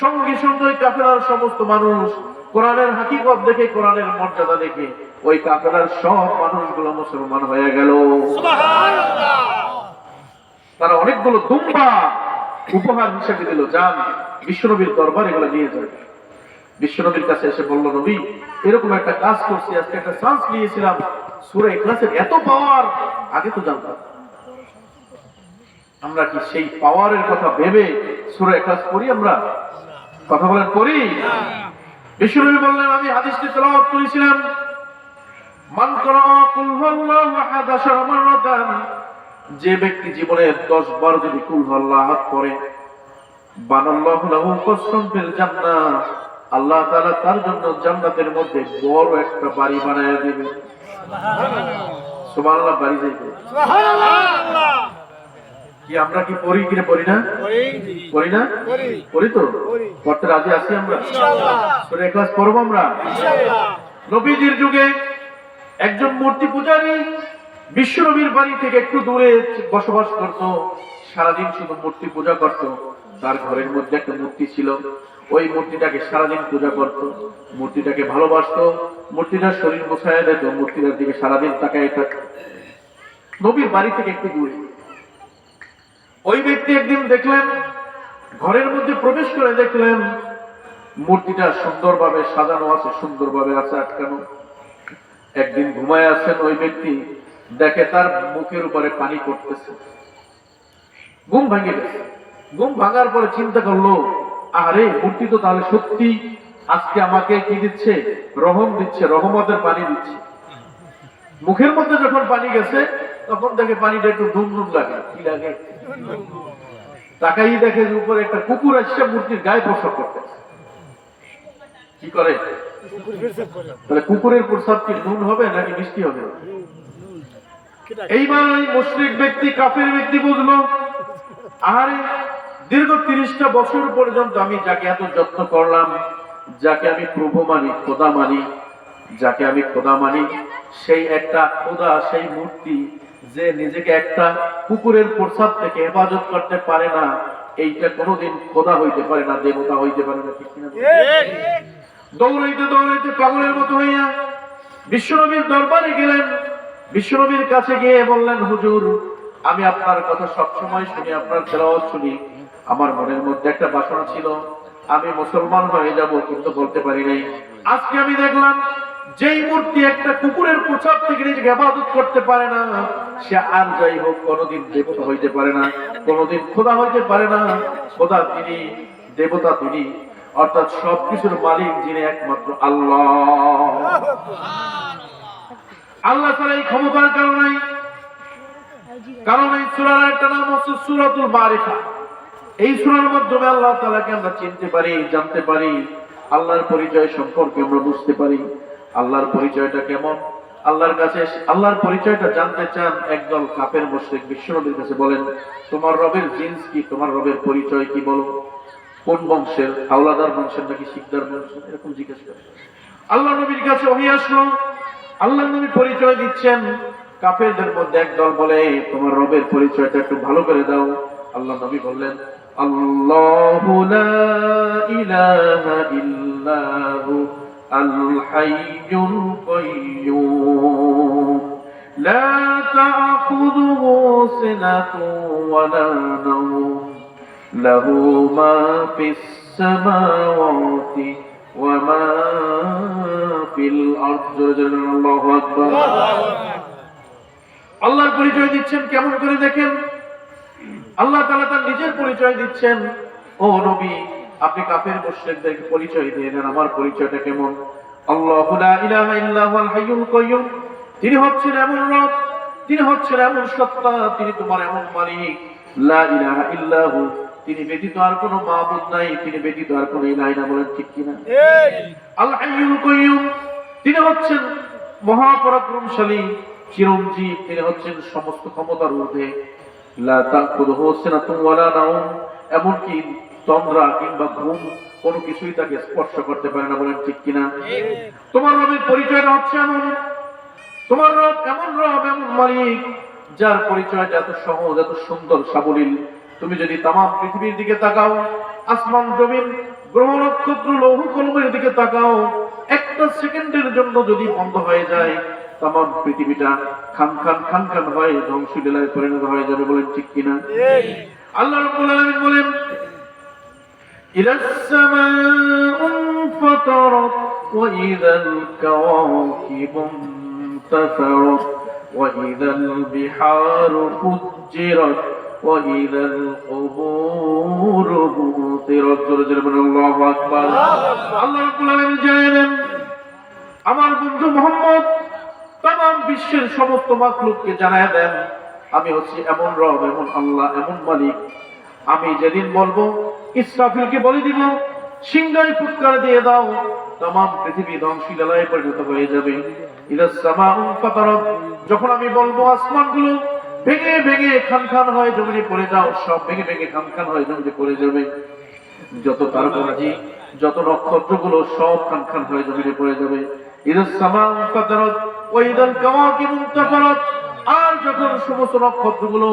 সঙ্গে সঙ্গে ওই কাফেলার সমস্ত মানুষ কোরআনের হাকিকত দেখে, কোরআনের মর্যাদা দেখে ওই কাফেলার সব মানুষগুলো মুসলমান হয়ে গেল। সুবহানাল্লাহ। তারা অনেকগুলো দুম্বা উপহার হিসেবে দিল, যান বিশ্বনবীর দরবারে এগুলো নিয়ে যান। বিশ্বনবীর কাছে এসে বলল, নবী এরকম একটা কাজ করছি, আজকে একটা চান্স নিয়েছিলাম, সূরা ইখলাসের এত পাওয়ার আগে তো জানতাম। আমরা কি সেই পাওয়ারের কথা ভেবে সূরা ইখলাস পড়ি? আমরা কথা বলেন, পড়ি? বিশ্বনবী বললেন, আমি হাদিসটি তেলাওয়াত করেছিলাম, মান ক্বারা কুল হুয়াল্লাহু আহাদ 10 মাররাতান, যে ব্যক্তি জীবনে 10 বার যদি কুল হুয়াল্লাহু আহাদ পড়ে, বানাল্লাহু লাহু কসরান ফিল জান্নাহ, আল্লাহ তাআলা তার জন্য জান্নাতের মধ্যে বড় একটা বাড়ি বানায়া দিবেন। সুবহানাল্লাহ। সুবহানাল্লাহ, বাড়ি যাইবে। সুবহানাল্লাহ। কি আমরা কি পড়ি কি পড়ি না? পড়ি না? পড়ি তো। পড়তে রাজি আছি আমরা ইনশাআল্লাহ। সূরা ইখলাস পড়ব আমরা ইনশাআল্লাহ। নবীজির যুগে একজন মূর্তি পূজারী বিশ্বনবীর বাড়ি থেকে একটু দূরে বসবাস করত, সারাদিন শুধু মূর্তি পূজা করত। তার ঘরের মধ্যে একটা মূর্তি ছিল, ওই মূর্তিটাকে সারাদিন পূজা করত, মূর্তিটাকে ভালোবাসতো, মূর্তিটার শরীর মোছায়া দিত, মূর্তিটার দিকে সারাদিন তাকায় থাকত। নবীর বাড়ি থেকে একটু দূরে ওই ব্যক্তি একদিন দেখলেন, ঘরের মধ্যে প্রবেশ করে দেখলেন মূর্তিটা সুন্দরভাবে সাজানো আছে, সুন্দরভাবে আছে আটকানো। একদিন ঘুমায় আছেন ওই ব্যক্তি, দেখে তার মুখের উপরে পানি পড়তেছে। ঘুম ভেঙে গেছে। ঘুম ভাঙার পরে চিন্তা করলো, আরে মূর্তি তো তাহলে সত্যি আজকে আমাকে কি দিচ্ছে? রহম দিচ্ছে, রহমতের পানি দিচ্ছে। মুখের মধ্যে যখন পানি গেছে, তখন দেখে পানিটা একটু ডুম ডুম লাগে। কি লাগে? তাকাই দেখে যে উপরে একটা কুকুর আসছে মূর্তির গায়ে প্রসাব করতেছে। কি করে? তাহলে কুকুরের প্রসাব কি নুন হবে নাকি মিষ্টি হবে? এইবার ওই মুশরিক ব্যক্তি, কাফের ব্যক্তি বুঝলো, আরে দীর্ঘ 30টা বছর পর্যন্ত আমি যাকে এত যত্ন করলাম, যাকে আমি প্রভু মানি, খোদা মানি, যাকে আমি খোদা মানি, সেই একটা খোদা, সেই মূর্তি যে নিজেকে একটা কুকুরের প্রসাদ থেকে হেফাজত করতে পারে না, এইটা কোনোদিন খোদা হইতে পারে না, দেবতা হইতে পারে না। ঠিক কিনা? দৌড়াইতে দৌড়াইতে পাগলের মতো হইয়া বিশ্বনবীর দরবারে গেলেন। বিশ্বনবীর কাছে গিয়ে বললেন, হুজুর, আমি আপনার কথা সবসময় শুনি, আপনার তেলাওয়াত শুনি, আমার মনের মধ্যে একটা বাসনা ছিল আমি মুসলমান হয়ে যাব, কিন্তু বলতে পারি নাই। আজকে আমি দেখলাম যেই মূর্তি একটা কুকুরের প্রসাদ থেকে নিজেকে হেফাজত করতে পারে না, সে আর যাই হোক কোনোদিন দেবতা হইতে পারে না, কোনোদিন খোদা হইতে পারে না। খোদা তিনি, দেবতা তিনি, অর্থাৎ সবকিছুর মালিক যিনি একমাত্র আল্লাহ। আল্লাহ ছাড়া এই ক্ষমতার কারণে, কারণ এই সূরার একটা নাম হচ্ছে সূরাতুল মারিফা। এই সূরার মাধ্যমে আল্লাহ তাআলাকে আমরা চিনতে পারি, জানতে পারি, আল্লাহর পরিচয় সম্পর্কে আমরা বুঝতে পারি। আল্লাহর পরিচয়টা কেমন? আল্লাহর কাছে আল্লাহর পরিচয়টা জানতে চান একদল কাফের মুশরিক বিশ্বনবীর কাছে বলেন, তোমার রবের জিন্স কি, তোমার রবের পরিচয় কি বলো, কোন বংশের, আওলাদার বংশের নাকি শিকদার বংশের, এরকম জিজ্ঞেস করে। আল্লাহ নবীর কাছে ওহী আসলো, আল্লাহ নবী পরিচয় দিচ্ছেন। কাফেরদের মধ্যে একদল বলে, তোমার রবের পরিচয়টা একটু ভালো করে দাও। আল্লাহ নবী বললেন, আল্লাহু লা ইলাহা ইল্লাহু আল হাইয়ুল কাইয়্যুম লা তা'খুযুহু সিনাতুন ওয়া লা নাওম লাহু মা ফিস সামাওয়াতি ওয়া মা ফিল আরদি। আল্লাহু আকবার। আল্লাহর পরিচয় দিচ্ছেন কেমন করে দেখেন। আল্লাহ তাআলা তার নিজের পরিচয় দিচ্ছেন। ও নবী, আপনি কাফের মুশরিকদেরকে পরিচয় দিয়ে দেন আমার পরিচয়টা কেমন। আল্লাহু লা ইলাহা ইল্লাহু আল হাইয়ুল কাইয়্যুম, তিনি হচ্ছেন এমন রব, তিনি হচ্ছেন এমন সত্তা, তিনি তোমার এমন মালিক। লা ইলাহা ইল্লাহু, তিনি ব্যতীত আর কোনো মাবুদ নাই, তিনি ব্যতীত আর কোনো ইলাহ নাই। বলেন ঠিক কিনা? আল হাইয়ুল কাইয়্যুম, তিনি হচ্ছেন মহাপরাক্রমশালী, চিরঞ্জীব, তিনি হচ্ছেন সমস্ত ক্ষমতার ঊর্ধ্বে। লা তা'খুযুহু সিনাতুন ওয়া লা নাওম, এমনকি তন্দ্রা কিংবা ঘুম কোনো কিছুই তাকে স্পর্শ করতে পারে না। বলেন ঠিক কিনা? তোমার রবের পরিচয়টা হচ্ছে এমন, তোমার রব এমন রব, এমন মালিক, যার পরিচয়টা এত সহজ, এত সুন্দর, সাবলীল। তুমি যদি তামাম পৃথিবীর দিকে তাকাও, আসমান জমিন গ্রহ নক্ষত্র লৌহ কলমের দিকে তাকাও, একটা সেকেন্ডের জন্য যদি বন্ধ হয়ে যায়, তামাম পৃথিবীটা খান খান খান খান হয়ে ধ্বংসলীলায় পরিণত হয়ে যাবে। বলেন ঠিক কিনা? আল্লাহ রাব্বুল আলামিন বলেন, ইদাস সামাউ ফাতারাত ওয়া ইদাল কাওয়াকিবু ইনতাসারাত ওয়া ইদাল বিহারু ফুজ্জিরাত ওয়া ইদাল কুবুরু বুতিরাত। জোরে জোরে বলেন আল্লাহু আকবার। আল্লাহ রাব্বুল আলামিন জানেন, আমার বন্ধু মুহাম্মদ তামাম বিশ্বের সমস্ত মাখলুককে জানায় দেন, আমি হচ্ছি এমন রব, এমন আল্লাহ, এমন মালিক। আমি যেদিন বলবো, ইসরাফিলকে বলে দিব, সিংহায় ফুৎকার দিয়ে দাও, তামাম পৃথিবী ধ্বংসলীলায় পরিণত হয়ে যাবে। ইদাস সামাউ ফাতারাত, যখন আমি বলবো আসমানগুলো ভেঙে ভেঙে খান খান হয়ে জমিনে পড়ে যাও, সব ভেঙে ভেঙে খান খান হয়ে জমিনে পড়ে যাবে। যত তারকারাজি, যত নক্ষত্রগুলো সব খান খান হয়ে জমিনে পড়ে যাবে। ইদাস সামাউ ফাতারাত ওয়া ইদাল কাওয়াকিবু ইনতাসারাত, আর যখন সমস্ত নক্ষত্রগুলো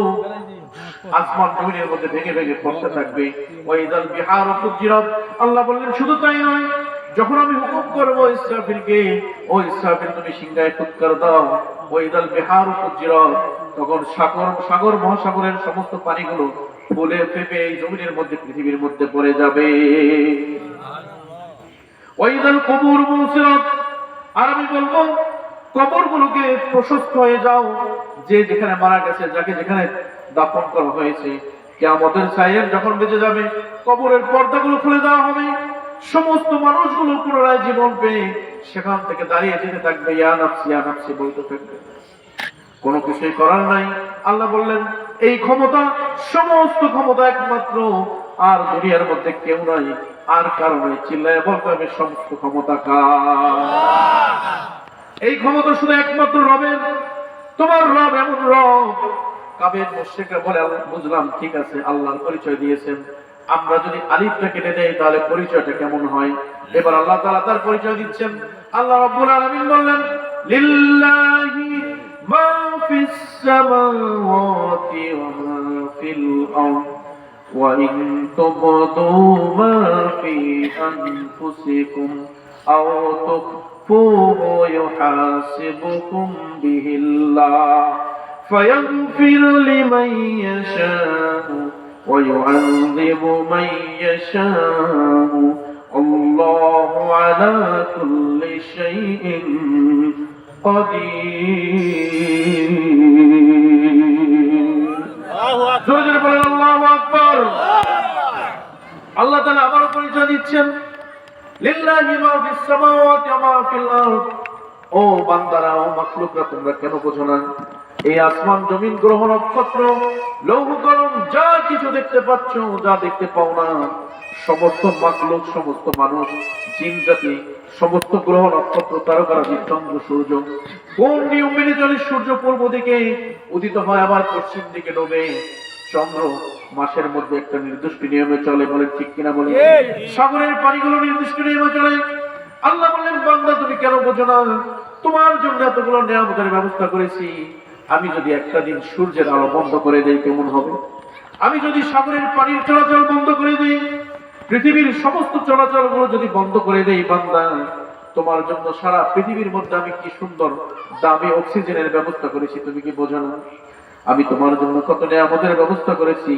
আসমান জমিনের মধ্যে ভেঙে ভেঙে পড়তে থাকবে। ওয়া ইদাল বিহারু ফুজ্জিরাত, আল্লাহ বললেন শুধু তাই নয়, যখন আমি হুকুম করব ইসরাফিলকে, ও ইসরাফিল তুমি সিংহায় ফুৎকার দাও, ওয়া ইদাল বিহারু ফুজ্জিরাত, তখন সাগর মহাসাগরের সমস্ত পানিগুলো ফুলে ফেপে এই জমিনের মধ্যে, পৃথিবীর মধ্যে পড়ে যাবে। ওয়া ইদাল কুবুরু বুসিরাত, আর আমি বলবো কবরগুলোকে প্রশস্ত হয়ে যাও, যে যেখানে মারা গেছে, যাকে যেখানে দাফন করা হয়েছে, কিয়ামতের ছায়ায় যখন বেঁচে যাবে, কবরের পর্দাগুলো খুলে দেওয়া হবে, সমস্ত মানুষগুলো পুনরায় জীবন পেয়ে সেখান থেকে দাঁড়িয়ে যেতে থাকবে, ইয়া নাফসি ইয়া নাফসি বলতে থাকবে, কোনো কিছুই করার নাই। আল্লাহ বললেন, এই ক্ষমতা, সমস্ত ক্ষমতা একমাত্র আর দুনিয়ার মধ্যে কেউ নাই, আর কারণে চিল্লায় বলতে হবে, সমস্ত ক্ষমতা কার? এই ক্ষমতা শুধু একমাত্র রবের। তোমার রব এমন রব। কাবের মুশরিকরা বলে, বুঝলাম, ঠিক আছে, আল্লাহর পরিচয় দিয়েছেন, আমরা যদি আলিফটা কেটে দেই তাহলে পরিচয়টা কেমন হয়? এবার আল্লাহ তাআলা তার পরিচয় দিচ্ছেন। আল্লাহ রাব্বুল আলামিন বললেন, লিল্লাহি মা ফিস সামাওয়াতি ওয়া মা ফিল আরদ ওয়া ইন তুবদু মা ফি আনফুসিকুম আও তুখফুহু ইউহাসিবুকুম বিহিল্লাহ ফায়াগফির লিমান ইয়াশাউ ويعذب من يشاء الله على كل شيء قدير الله أكبر আল্লাহ তাআলা আবার পরিচয় দিচ্ছেন, লিল্লাহি মা ফিস সামাওয়াতি ওয়া মা ফিল আরদ। ও বান্দারা, ও মাখলুকরা, তোমরা কেন বোঝো না? এই আসমান, জমিন, গ্রহ, নক্ষত্র, লৌহ কলম, যা কিছু দেখতে পাচ্ছ, যা দেখতে পাও না, সমস্ত মাখলুক, সমস্ত মানুষ, জিন জাতি, সমস্ত গ্রহ, নক্ষত্র, তারকারাজি, চন্দ্র, সূর্য কোন নিয়ম মেনে চলে? সূর্য পূর্ব দিকে উদিত হয়, আবার পশ্চিম দিকে ডোবে। চন্দ্র মাসের মধ্যে একটা নির্দিষ্ট নিয়মে চলে, বলে ঠিক কিনা বলে? সাগরের পানিগুলো নির্দিষ্ট নিয়মে চলে। আল্লাহ বললেন, বান্দা তুমি কেন বোঝো না? তোমার জন্য এতগুলো নিয়ামতের ব্যবস্থা করেছি। আমি যদি একটা দিন সূর্যের আলো বন্ধ করে দেই কেমন হবে? আমি যদি সাগরের পানির চলাচল বন্ধ করে দেই, পৃথিবীর সমস্ত চলাচলগুলো যদি বন্ধ করে দেই, বান্দা তোমার জন্য সারা পৃথিবীর মধ্যে আমি কি সুন্দর দামি অক্সিজেনের ব্যবস্থা করেছি, তুমি কি বোঝো না? আমি তোমার জন্য কত নিয়ামতের ব্যবস্থা করেছি।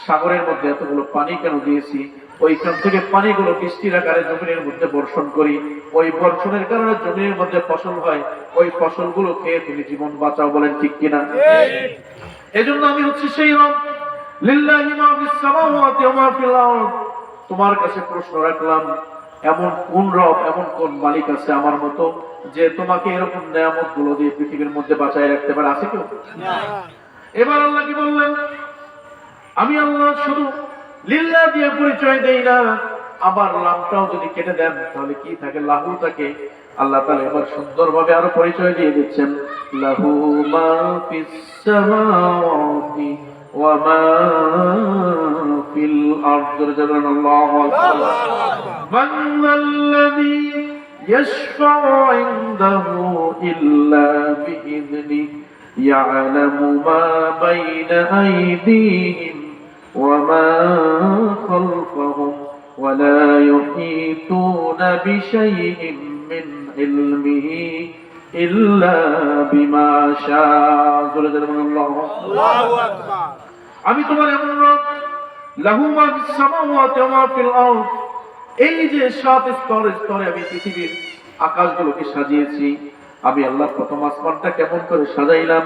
সাগরের মধ্যে এতগুলো পানি কেন দিয়েছি? ওইখান থেকে পানিগুলো বৃষ্টির আকারে জমিনের মধ্যে বর্ষণ করি, ওই বর্ষণের কারণে জমিনের মধ্যে ফসল হয়, ওই ফসলগুলো খেয়ে তুমি জীবন বাঁচাও, বলেন ঠিক কিনা? এজন্য আমি হচ্ছি সেই রব, লিল্লাহি মা ফিস সামাওয়াতি ওয়া মা ফিল আরদ। তোমার কাছে প্রশ্ন রাখলাম, এমন কোন রব, এমন কোন মালিক আছে আমার মতো, যে তোমাকে এরকম নিয়ামত গুলো দিয়ে পৃথিবীর মধ্যে বাঁচায় রাখতে পারে? আছে কেউ? এবার আল্লাহ কি বললেন, আমি আল্লাহ শুধু লিল্লাহ দিয়ে পরিচয় দেই না, আবার লামটাও যদি কেটে দেন তাহলে কি থাকে? লাহু থাকে। আল্লাহ তাআলা এবার সুন্দরভাবে আরো পরিচয় দিয়ে দিচ্ছেন, লাহু মা ফিস সামাওয়াতি ওয়া মা ফিল আরদ। আল্লাহু আকবার। মান যাল্লাযী ইয়াশফাউ ইনদাহু ইল্লা বিইذনিহি ইয়ালামু মা বাইনা আইদিহিম وما خلفهم ولا يحيطون بشيء من علمه إلا بما شاء الله أكبر আমি তোমার এমন রব, লাহু মা ফিস সামাওয়াতি ওয়া মা ফিল আরদ। এই যে সাত স্তরে স্তরে আমি পৃথিবীর আকাশগুলোকে সাজিয়েছি। আমি আল্লাহ প্রথম আসমানটা কেমন করে সাজাইলাম,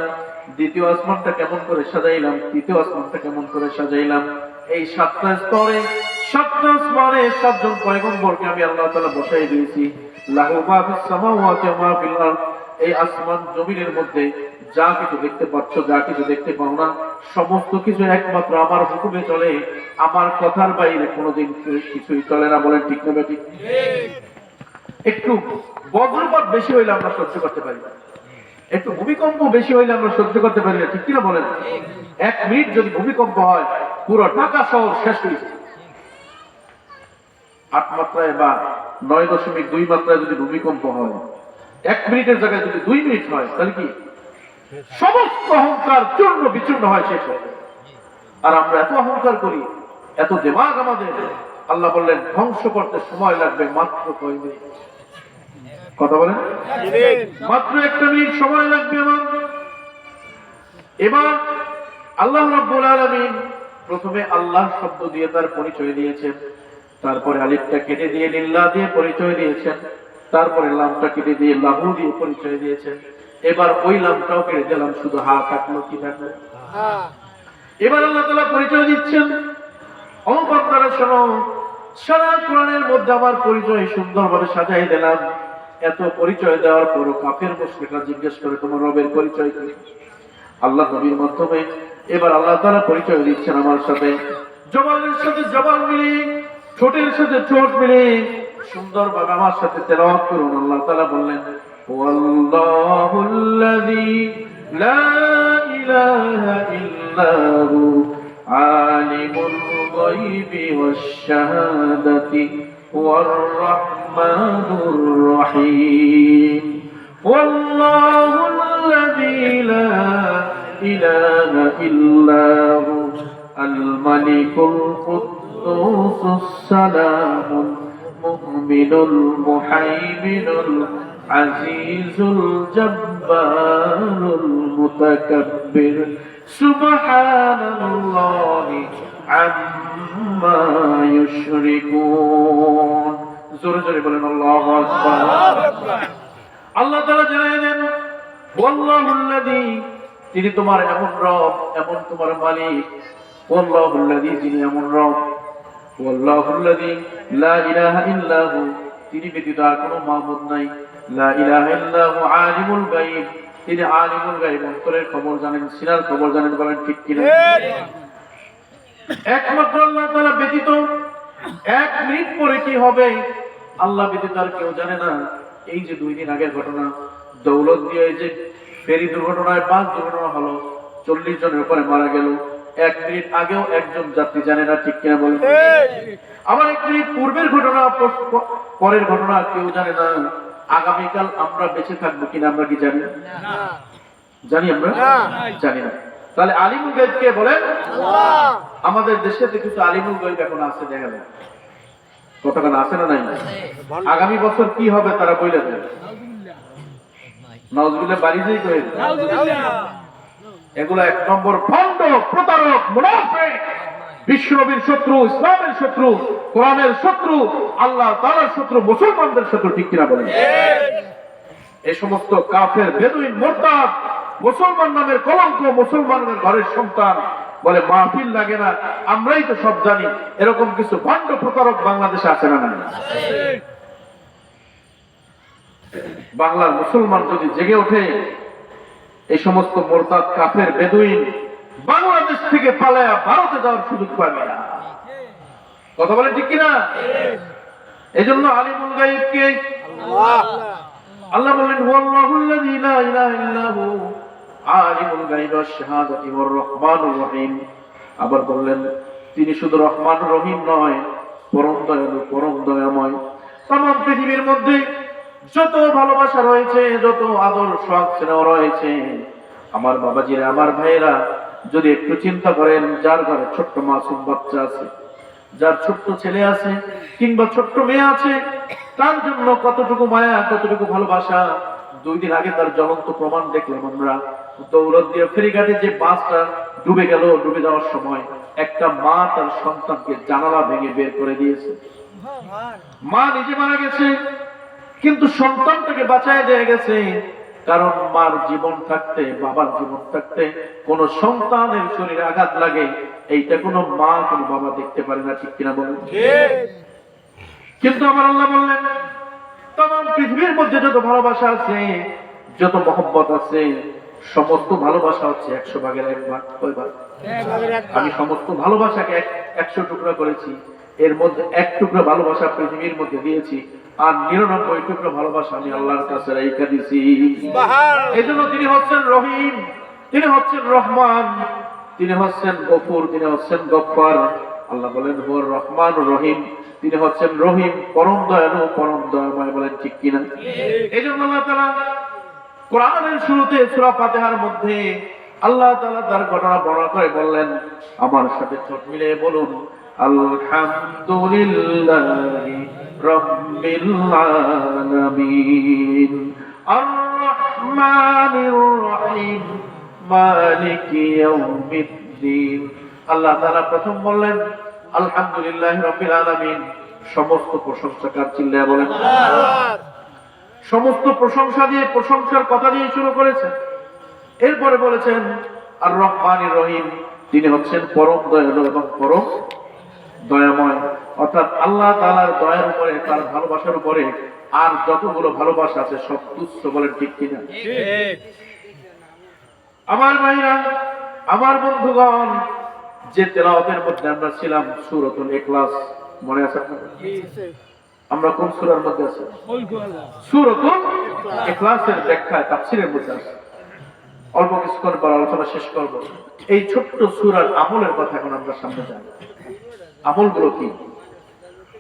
দ্বিতীয় আসমানটা কেমন করে সাজাইলাম, তৃতীয় আসমানটা কেমন করে সাজাইলাম, এই সাতটা স্তরে সাতটা আসমানে সাতজন পয়গম্বরকে আমি আল্লাহ তাআলা বসাই দিয়েছি। লাহু মা ফিস সামাওয়াতি ওয়া মা ফিল আরদ। এই আসমান জমিনের মধ্যে যা কিছু দেখতে পাচ্ছ, যা কিছু দেখতে পাও না, সমস্ত কিছু একমাত্র আমার হুকুমে চলে, আমার কথার বাইরে কোনোদিন কিছুই চলে না, বলেন ঠিক না বেঠিক? একটু বজ্রপাত বেশি হইলে আমরা সহ্য করতে পারি না, একটু ভূমিকম্প বেশি হইলে আমরা সহ্য করতে পারি না, ঠিক কিনা বলেন? 1 মিনিট যদি ভূমিকম্প হয়, পুরো ঢাকা শহর শেষ হয়ে যায়। 8 মাত্রায় বা 9.2 মাত্রায় যদি ভূমিকম্প হয়, 1 মিনিটের জায়গায় যদি 2 মিনিট হয়, তাহলে কি সমস্ত অহংকার চূর্ণ বিচূর্ণ হয়, শেষ হয়। আর আমরা এত অহংকার করি, এত দিমাগ আমাদের। আল্লাহ বললেন, ধ্বংস করতে সময় লাগবে মাত্র কয় মিনিট। কথা বলেন, মাত্র 1 মিনিট সময় লাগবে আমার। এবার আল্লাহ রাব্বুল আলামিন প্রথমে আল্লাহ শব্দ দিয়ে তার পরিচয় দিয়েছেন, তারপরে আলিফটা কেটে দিয়ে লিল্লাহ দিয়ে পরিচয় দিয়েছেন, তারপরে লামটা কেটে দিয়ে লাহু দিয়ে পরিচয় দিয়েছেন। এবার ওই লামটাও কেটে দিলাম, শুধু হা থাকলো, কি থাকলো? এবার আল্লাহ তাআলা পরিচয় দিচ্ছেন, ও বান্দারা শোনো, সারা কোরআনের মধ্যে আমার পরিচয় সুন্দরভাবে সাজাই দিলাম। এত পরিচয় দেওয়ার পরও কাফের মুশরিকরা জিজ্ঞেস করে, তোমার রবের পরিচয় কি? আল্লাহ নবীর মাধ্যমে এবার আল্লাহ তাআলা পরিচয় দিচ্ছেন আমার সাথে। জবানের সাথে জবান মিলিয়ে, ঠোঁটের সাথে ঠোঁট মিলিয়ে সুন্দরভাবে আমার সাথে তেলাওয়াত করুন। আল্লাহ তাআলা বললেন, ওয়াল্লাহুল্লাযী لا إله إلا هو عالم الغيب والشهادة هو الرحمن الرحيم والله الذي لا إله إلا هو الملك القدوس السلام المؤمن المهيمن العزيز الجبار المتكبر سبحان الله عما يشركون জোরে জোরে বলেন আল্লাহু আকবার। আল্লাহ তাআলা জানেন ওয়াল্লাহুল্লাযী, তিনি তোমার এমন রব, এমন তোমার মালিক। ওয়াল্লাহুল্লাযী, যিনি এমন রব। ওয়াল্লাহুল্লাযী লা ইলাহা ইল্লা হু, তিনি ব্যতীত আর কোনো মাবুদ নাই। লা ইলাহা ইল্লা হু আলিমুল গায়ব, তিনি আলিমুল গায়ব, অন্তরের খবর জানেন, সিনার খবর জানেন। বলেন ঠিক কিনা? একমাত্র আল্লাহ তাআলা ব্যতীত এক মিনিট পরে কি হবে আল্লাহ ব্যতীত আর কেউ জানে না। এই যে 2 দিন আগের ঘটনা, দৌলত দিয়ে এই যে ফেরি দুর্ঘটনায় বাস দুর্ঘটনা হলো, 40 জনের উপরে মারা গেল। 1 মিনিট আগেও একজন যাত্রী জানে না, ঠিক কিনা বলেন? আবার 1 মিনিট পূর্বের ঘটনা, পরের ঘটনা কেউ জানে না। আগামীকাল আমরা বেঁচে থাকবো কিনা আমরা কি জানি? জানি আমরা? জানি না। তাহলে আলিমুল গায়ব কে বলেন? আল্লাহ। আমাদের দেশে তো কিছু আলিমুল গায়ব এখন আছে, দেখা যায় কতক্ষণ আছে না নাই? আগামী বছর কি হবে তারা বলে দেন। নাউজুবিল্লাহ, বাড়িতেই কই এগুলো 1 নম্বর ভণ্ড, প্রতারক, মুনাফিক, বিশ্বনবীর শত্রু, ইসলামের শত্রু, কোরআনের শত্রু, আল্লাহ তাআলার শত্রু, মুসলমানদের শত্রু, ঠিক কিনা বলেন? এই সমস্ত কাফের, বেদুইন, মুরতাদ, মুসলমান নামের কলঙ্ক, মুসলমানের ঘরের সন্তান বলে মাহফিল লাগে না, আমরাই তো সব জানি। এরকম কিছু ভণ্ড প্রতারক বাংলাদেশে আছে না? নাই। বাংলার মুসলমান যদি জেগে ওঠে, এই সমস্ত মুরতাদ, কাফের, বেদুইন বাংলাদেশ থেকে পালায়া ভারতে যাওয়ার সুযোগ পাবে না। কথা বলে ঠিক কিনা? এই জন্য আলিমুল গায়ব কে? আল্লাহ। আল্লাহ বলেন ওয়াল্লাহুল্লাযী লা ইলাহা ইল্লা হু আলিমুল গায়বি ওয়াশ শাহাদাতি ওয়ার রহমানুর রহিম। আবার বললেন তিনি শুধু রহমান রহিম নয়, পরম দয়ালু, পরম দয়াময়। तमाम পৃথিবীর মধ্যে যত ভালোবাসা রয়েছে, যত আদর সোহাগ স্নেহ রয়েছে, আমার বাবাজিরা, আমার ভাইয়েরা, যদি একটু চিন্তা করেন, যার ঘরে ছোট্ট মাসুম বাচ্চা আছে, যার ছোট্ট ছেলে আছে কিংবা ছোট্ট মেয়ে আছে, তার জন্য কতটুকু মায়া, কতটুকু ভালোবাসা। 2 দিন আগে তার জ্বলন্ত প্রমাণ দেখলাম আমরা। দৌলত দিয়ে ফেরিঘাটে যে বাসটা ডুবে গেল, ডুবে যাওয়ার সময় একটা মা তার সন্তানকে জানালা ভেঙে বের করে দিয়েছে। মা নিজে মারা গেছে, কিন্তু সন্তানটাকে বাঁচায় দিয়ে গেছে। কারণ মার জীবন থাকতে, বাবার জীবন থাকতে কোন সন্তানের শরীরে আঘাত লাগে, এইটা কোনো মা, কোনো বাবা দেখতে পারে না, ঠিক কিনা বলেন? কিন্তু আমার আল্লাহ বললেন तमाम পৃথিবীর মধ্যে যত ভালোবাসা আছে, যত মহব্বত আছে, সমস্ত ভালোবাসা হচ্ছে 100 ভাগের 1 ভাগ। কয় ভাগ? আমি সমস্ত ভালোবাসাকে 100 টুকরা করেছি, এর মধ্যে 1 টুকরা ভালোবাসা পৃথিবীর মধ্যে দিয়েছি, আর 99 টুকরা ভালোবাসা আমি আল্লাহর কাছে রেখে দিয়েছি। এজন্য তিনি হচ্ছেন রহিম, তিনি হচ্ছেন রহমান, তিনি হচ্ছেন গফুর, তিনি হচ্ছেন গফফার। আল্লাহ বলেন হুয়ার রহমান রহিম, তিনি হচ্ছেন রহিম, পরম দয়ালু, পরম দয়াময়। বলেন ঠিক কিনা? এইজন্য আল্লাহ তাআলা কোরআনের শুরুতে সূরা ফাতিহার মধ্যে আল্লাহ তাআলা তার ঘটনা বর্ণনা করে বললেন, আমার সাথে ঠোঁট মিলিয়ে বলুন, আলহামদুলিল্লাহি রাব্বিল আলামিন আর রহমানির রহিম মালিকি ইয়াউমিদ্দিন। আল্লাহ তাআলা প্রথম বললেন আলহামদুলিল্লাহি রাব্বিল আলামিন, সমস্ত প্রশংসা কার? চিল্লায়া বলেন। সমস্ত প্রশংসা দিয়ে, প্রশংসার কথা দিয়ে শুরু করেছেন। এরপরে বলেছেন আর রহমানির রহিম, তিনি হচ্ছেন পরম দয়ালু এবং পরম দয়াময়। অর্থাৎ আল্লাহ তাআলার দয়ার উপরে, তার ভালোবাসার উপরে আর যতগুলো ভালোবাসা আছে সব তুচ্ছ। বলেন ঠিক কিনা? আমার ভাইরা, আমার বন্ধুগণ, যে তেলাওয়াতের মধ্যে আমরা ছিলাম সূরাতুল ইখলাস, মনে আছে আপনাদের? আমরা কোন সূরার মধ্যে আছি? সূরাতুল ইখলাসের ব্যাখ্যা তাফসীরের মধ্যে আছে। অল্প কিছুক্ষণ পর আলোচনা শেষ করব। এই ছোট্ট সূরার আমলের কথা এখন আমরা সামনে যাই। আমলগুলো কি?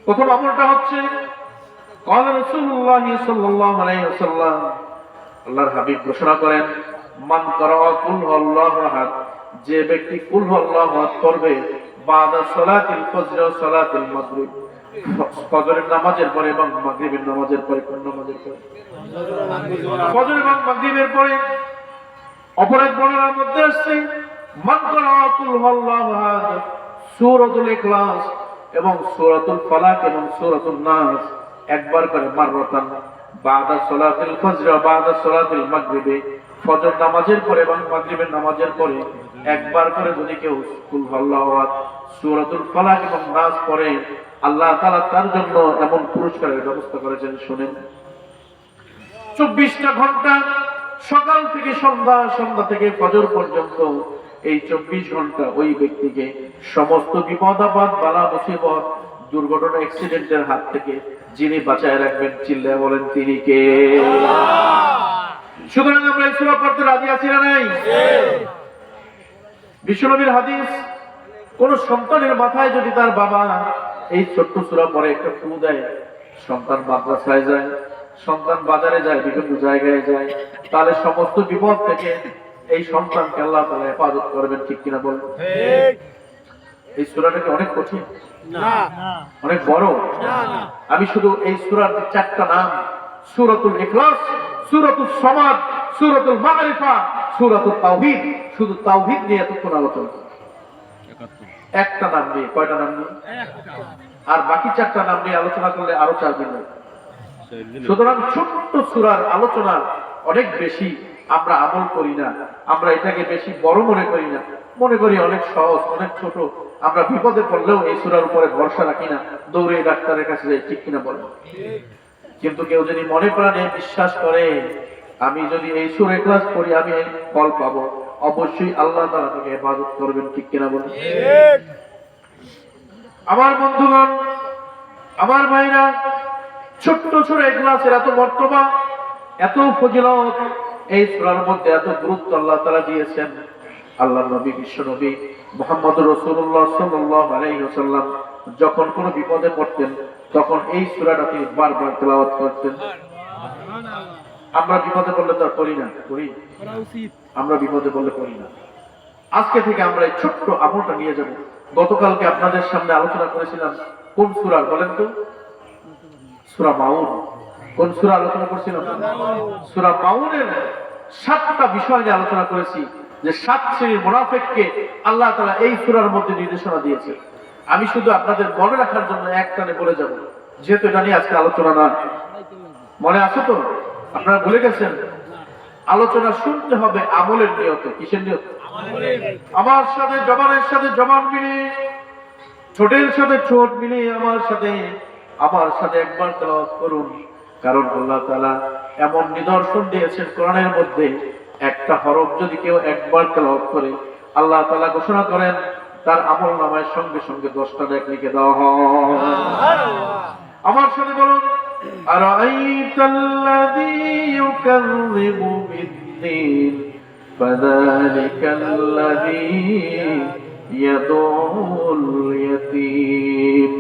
প্রথম আমলটা হচ্ছে قال রাসূলুল্লাহ সাল্লাল্লাহু আলাইহি ওয়াসাল্লাম, আল্লাহর হাবিব ঘোষণা করেন, মান করা কুল হুয়াল্লাহু আহাদ, যে ব্যক্তি কুল হুয়াল্লাহু আহাদ পড়বে বাদা সালাতিল ফজর ও সালাতিল মাগরিব, ফজরের নামাজের পরে এবং মাগরিবের নামাজের পরে। কোন নামাজের পরে? ফজর এবং মাগরিবের পরে। অপর এক বর্ণনার মধ্যে আসছে মান করা কুল হুয়াল্লাহু আহাদ, সূরাতুল ইখলাস এবং সূরাতুল ফালাক এবং সূরাতুন নাস একবার করে মাররাতান বাদা সালাতিল ফজর ওয়া বাদা সালাতিল মাগরিব, ফজর নামাজের পরে এবং মাগরিবের নামাজের পরে একবার করে যদি কেউ কুল হুয়াল্লাহু আহাদ, সূরাতুল ফালাক এবং নাস পড়ে, আল্লাহ তাআলা তার জন্য এমন পুরস্কারের ব্যবস্থা করেছেন। শুনেন, 24টা ঘন্টা সকাল থেকে সন্ধ্যা, সন্ধ্যা থেকে ফজর পর্যন্ত, এই 24 ঘন্টা ওই ব্যক্তিকে সমস্ত বিপদ আপদ, বালা মুসিবত, দুর্ঘটনা, অ্যাক্সিডেন্টের হাত থেকে যিনি বাঁচায় রাখবেন, চিল্লায় বলেন তিনি কে? সুতরাং আমরা এই সূরা পড়তে রাজি আছি না নাই? বিশ্বনবীর হাদিস, কোন সন্তানের মাথায় যদি তার বাবা এই ছোট্ট সূরা পড়ে একটা ফু দেয়, সন্তান মাদ্রাসায় যায়, সন্তান বাজারে যায়, বিভিন্ন জায়গায় যায়, তাহলে সমস্ত বিপদ থেকে এই সন্তানকে আল্লাহ তাআলা হেফাজত করবেন। ঠিক কিনা বলেন? এই সূরাটা কি অনেক কঠিন? না। অনেক বড়? না। আমি শুধু এই সূরার 4টা নাম, সূরাতুল ইখলাস, সূরাতুস সামাদ, সূরাতুল মারিফা, সূরাতুল তাওহীদ, শুধু তাওহীদ নিয়ে এতক্ষণ আলোচনা। একটা নাম নিয়ে, কয়টা নাম নিয়ে? আর বাকি 4টা নাম নিয়ে আলোচনা করলে আরো 4 দিন লাগবে। সুতরাং ছোট্ট সূরার আলোচনা অনেক বেশি আমরা আমল করি না, আমরা এটাকে বেশি বড় মনে করি না, মনে করি অনেক সহজ, অনেক ছোট। আমরা বিপদে পড়লেও এই সূরার উপরে ভরসা রাখি না, দৌড়ে ডাক্তারের কাছে যাই। ঠিক কিনা বলেন? কিন্তু কেউ যদি মনে প্রাণে বিশ্বাস করে আমি যদি এই সূরা ইখলাস পড়ি আমি এই ফল পাবো, অবশ্যই আল্লাহ তাআলা তাকে হেফাজত করবেন। ঠিক কিনা বলেন? আমার বন্ধুগণ, আমার ভাইরা, ছোট্ট সূরা ইখলাসের এত মর্তবা, এত ফজিলত, এই সূরার মধ্যে এত গুরুত্ব আল্লাহ তাআলা দিয়েছেন। আল্লাহর নবী, বিশ্ব নবী মুহাম্মদুর রাসূলুল্লাহ সাল্লাল্লাহু আলাইহি ওয়াসাল্লাম যখন কোনো বিপদে পড়তেন তখন এই সূরাটা তিনি বারবার তেলাওয়াত করতেন। আমরা বিপদে পড়লে তো করি না, করি? আমরা বিপদে পড়লে করি না। আজকে থেকে আমরা এই ছোট্ট আমলটা নিয়ে যাব। গতকালকে আপনাদের সামনে আলোচনা করেছিলাম কোন সূরা বলেন তো? সূরা মাউন। কোন সূরা আলোচনা করছিলাম? সূরা মাউনের 7টা বিষয় নিয়ে আলোচনা করেছি, যে 7 শ্রেণীর মুনাফিককে আল্লাহ তাআলা এই সূরার মধ্যে নির্দেশনা দিয়েছে। আমি শুধু আপনাদের মনে রাখার জন্য একটানে বলে যাব, যেহেতু এটা নিয়ে আজকে আলোচনা না। মনে আছে তো? আপনারা ভুলে গেছেন? আলোচনা শুনতে হবে আমলের নিয়তে। কিসের নিয়তে? আমার সাথে জবানের সাথে জবান মিলিয়ে, ঠোঁটের সাথে ঠোঁট মিলিয়ে আমার সাথে একবার তেলাওয়াত করুন। কারণ আল্লাহ তাআলা এমন নিদর্শন দিয়েছেন কোরআনের মধ্যে, একটা হরফ যদি কেউ একবার তেলাওয়াত করে, আল্লাহ তাআলা ঘোষণা করেন তার আমল নামায় সঙ্গে সঙ্গে 10টা নেক লিখে দেওয়া হয়। আমার সাথে বলুন, আরাআইতাল্লাযী ইউকাযযিবু বিদ্দীন ফাযালিকাল্লাযী ইয়াদউল ইয়াতীম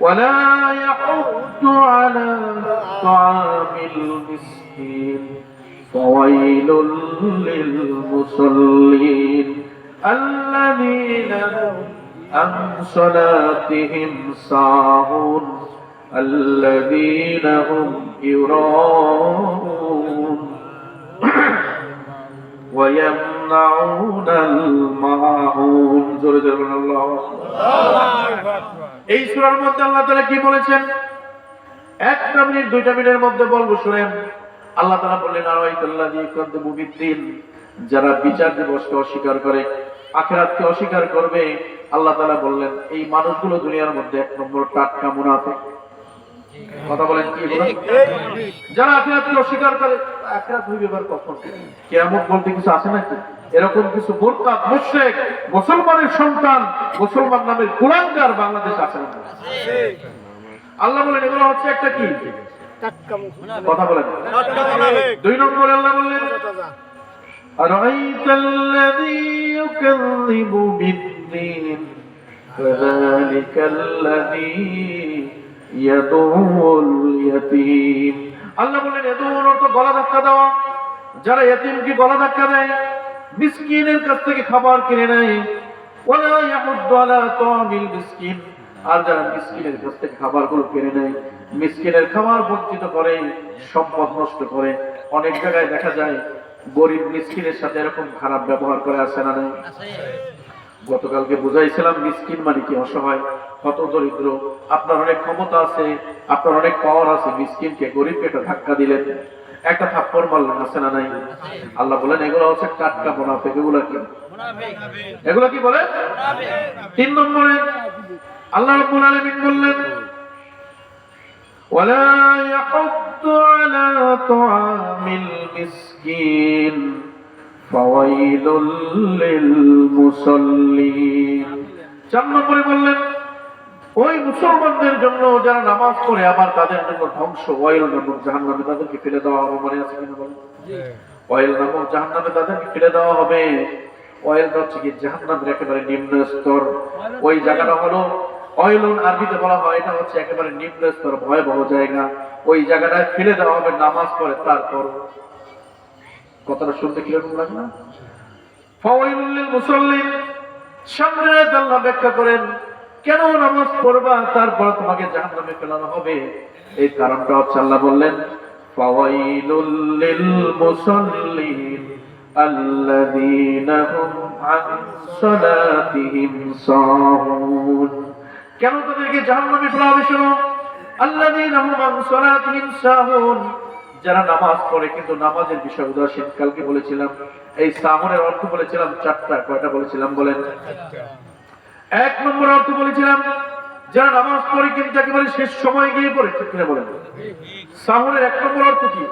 ওয়ালা ইয়াহুদ্দু আলা তাআমিল মিসকিন ফাওয়াইলুল লিল মুসাল্লিন الذين عن صلاتهم ساهون الذين هم يراءون ويمنعون الماعون। জোরে জোরে বলুন আল্লাহু আকবার। এই সূরার মধ্যে আল্লাহ তাআলা কি বলেছেন? 1 মিনিট 2 মিনিটের মধ্যে বলবো, শুনেন। আল্লাহ তাআলা বললেন, আরাআইতাল্লাযী ইউকাযযিবু বিদ্দীন, যারা বিচার দিবসকে অস্বীকার করে, আখিরাতকে অস্বীকার করবে, আল্লাহ তাআলা বললেন এই মানুষগুলো দুনিয়ার মধ্যে 1 নম্বর টাটকা মুনাফিক। কথা বলেন কি বলেন? যারা আখিরাতকে অস্বীকার করে, আখিরাত হইবে এবার কখন? কিয়ামত বলতে কিছু আছে নাকি? এরকম কিছু মুরতাদ, মুশরিক, মুসলমানের সন্তান, মুসলমান নামের কুলাঙ্গার বাংলাদেশ আছে না? আল্লাহ বলেন এগুলো হচ্ছে একটা কি? টাটকা মুনাফিক। কথা বলেন। 2 নম্বরে আল্লাহ বললেন আরাইতাল্লাযী ইউকাযযিবু বিদ্দীন ফাযালিকাল্লাযী ইয়াদুল ইয়াতীম। আল্লাহ বলেন ইয়াদুল অর্থ গলা ধাক্কা দেওয়া, যারা ইয়তীমকে গলা ধাক্কা দেয়, মিসকিনের কাছ থেকে খাবার কিনে নেয়, ওয়ালা ইয়াহুদ্দু আলা তা'মিল মিসকিন, আর যারা মিসকিনের কাছ থেকে খাবারগুলো কিনে নেয়, মিসকিনের খাবার বঞ্চিত করে, সম্পদ নষ্ট করে। অনেক জায়গায় দেখা যায় গরিব মিসকিনের সাথে এরকম খারাপ ব্যবহার করে, আছে না নাই? গতকালকে বুঝাইছিলাম মিসকিন মানে কি, অসহায়, হত দরিদ্র। আপনার অনেক ক্ষমতা আছে, আপনার অনেক পাওয়ার আছে, মিসকিনকে গরিবকে একটা ধাক্কা দিলেন, একটা থাপ্পড় মারলেন, আছে না নাই? আল্লাহ বলেন এগুলো হচ্ছে টাটকা মুনাফিক। এগুলা কি? এগুলো কি বলে? 3 নম্বরে আল্লাহ রাব্বুল আলামিন বললেন ওয়ালা ইয়াহুদ্দু আলা তা'মিল মিসকিন ফাওয়াইলুল লিল মুসাল্লিন। 4 নম্বরে বললেন ওই মুসলমানদের জন্য যারা নামাজ পড়ে আবার তাদের জন্য ধ্বংস, ওয়াইল নামক জাহান্নামে তাদেরকে ফেলে দেওয়া হবে। মনে আছে কিনা বলেন? ওয়াইল নামক জাহান্নামে তাদেরকে ফেলে দেওয়া হবে। ওয়াইল হচ্ছে কি জাহান্নামের একেবারে নিম্ন স্তর। ওই জায়গাটা হলো ওয়াইলুন, আরবিতে বলা হয় এটা হচ্ছে একেবারে নিম্ন স্তর, ভয়াবহ জায়গা। ওই জায়গাটায় ফেলে দেওয়া হবে নামাজ পড়ে। তারপর কথাটা শুনতে কিরকম লাগে না? ফাওয়াইলুল লিল মুসাল্লিন। সামনে আল্লাহ ব্যাখ্যা করেন কেন নামাজ পড়বা তারপর তোমাকে জাহান্নামে ফেলানো হবে। এই কারণটা হচ্ছে আল্লাহ বললেন ফাওয়াইলুল লিল মুসাল্লিন আল্লাযীনা হুম আন সালাতিহিম সাহুন। কেন তাদেরকে জাহান্নামে ফেলা হবে? শোনো, আল্লাযীনা হুম আন সালাতিহিম সাহুন, যারা নামাজ পড়ে কিন্তু নামাজের বিষয় উদাসীন। কালকে বলেছিলাম এই সাহুনের অর্থ বলেছিলাম 4টা। কয়টা বলেছিলাম বলেন? 1 নম্বর অর্থ বলেছিলাম যারা নামাজ পড়ে কিন্তু একেবারে শেষ সময় গিয়ে পড়ে। ঠিক কিনা বলেন? সাহুনের 1 নম্বর অর্থ কি?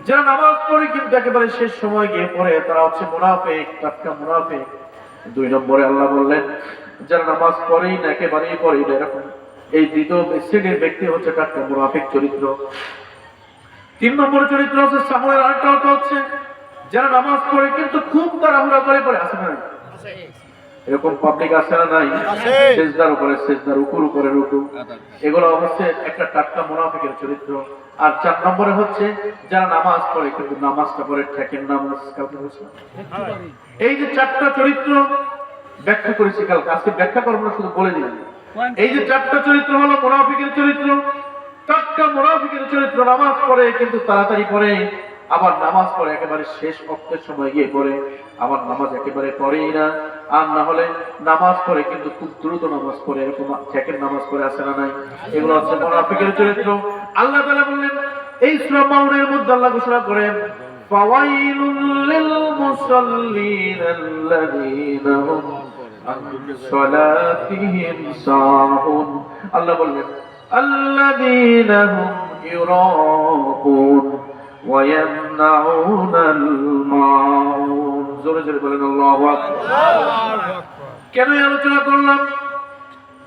যারা নামাজ পড়ে কিন্তু একেবারে শেষ সময় গিয়ে পড়ে, তারা হচ্ছে মুনাফিক, টাটকা মুনাফিক। 2 নম্বরে আল্লাহ বললেন যারা নামাজ পড়েই না, একেবারেই পড়েই না, এরকম এই দ্বিতীয় শ্রেণীর ব্যক্তি হচ্ছে টাটকা মুনাফিক চরিত্র। 3 নম্বর চরিত্র হচ্ছে সাহুনের আরেকটা অর্থ হচ্ছে যারা নামাজ পড়ে কিন্তু খুব তাড়াহুড়া করে পড়ে। আছে না? এরকম পাবলিক আছে না নাই? সেজদার উপরে সেজদা, রুকুর উপরে রুকু। এগুলো হচ্ছে একটা টাটকা মুনাফিকের চরিত্র। আর 4 নম্বরে হচ্ছে যারা নামাজ পড়ে কিন্তু নামাজটা পড়ে ঠেকেন নামাজ। কালকে বলছিলাম এই যে 4টা চরিত্র ব্যাখ্যা করেছি কালকে, আজকে ব্যাখ্যা করবো না, শুধু বলে দিলাম। এই যে 4টা চরিত্র হলো মুনাফিকের চরিত্র, টাটকা মুনাফিকের চরিত্র। নামাজ পড়ে কিন্তু তাড়াতাড়ি পড়ে, আবার নামাজ পড়ে একেবারে শেষ অক্তের সময় গিয়ে পড়ে, আবার নামাজ একেবারে পড়েই না। আর না হলে নামাজ পড়ে কিন্তু খুব দ্রুত নামাজ পড়ে, এরকম ঠেকের নামাজ পড়ে, আছে না নাই? এগুলো হচ্ছে মুনাফিকের চরিত্র। আল্লাহ তাআলা বললেন এই সূরা মাউনের মধ্যে আল্লাহ ঘোষণা করেন ফাওয়াইলুল লিল মুসাল্লিন আল্লাযীনা হুম আন সালাতিহিম সাহুন। আল্লাহ বললেন আল্লাযীনা হুম ইউরাউন ওয়া ইয়ামনাউনাল মাউন। জোরে জোরে বলেন আল্লাহু আকবার। কেন এই আলোচনা করলাম?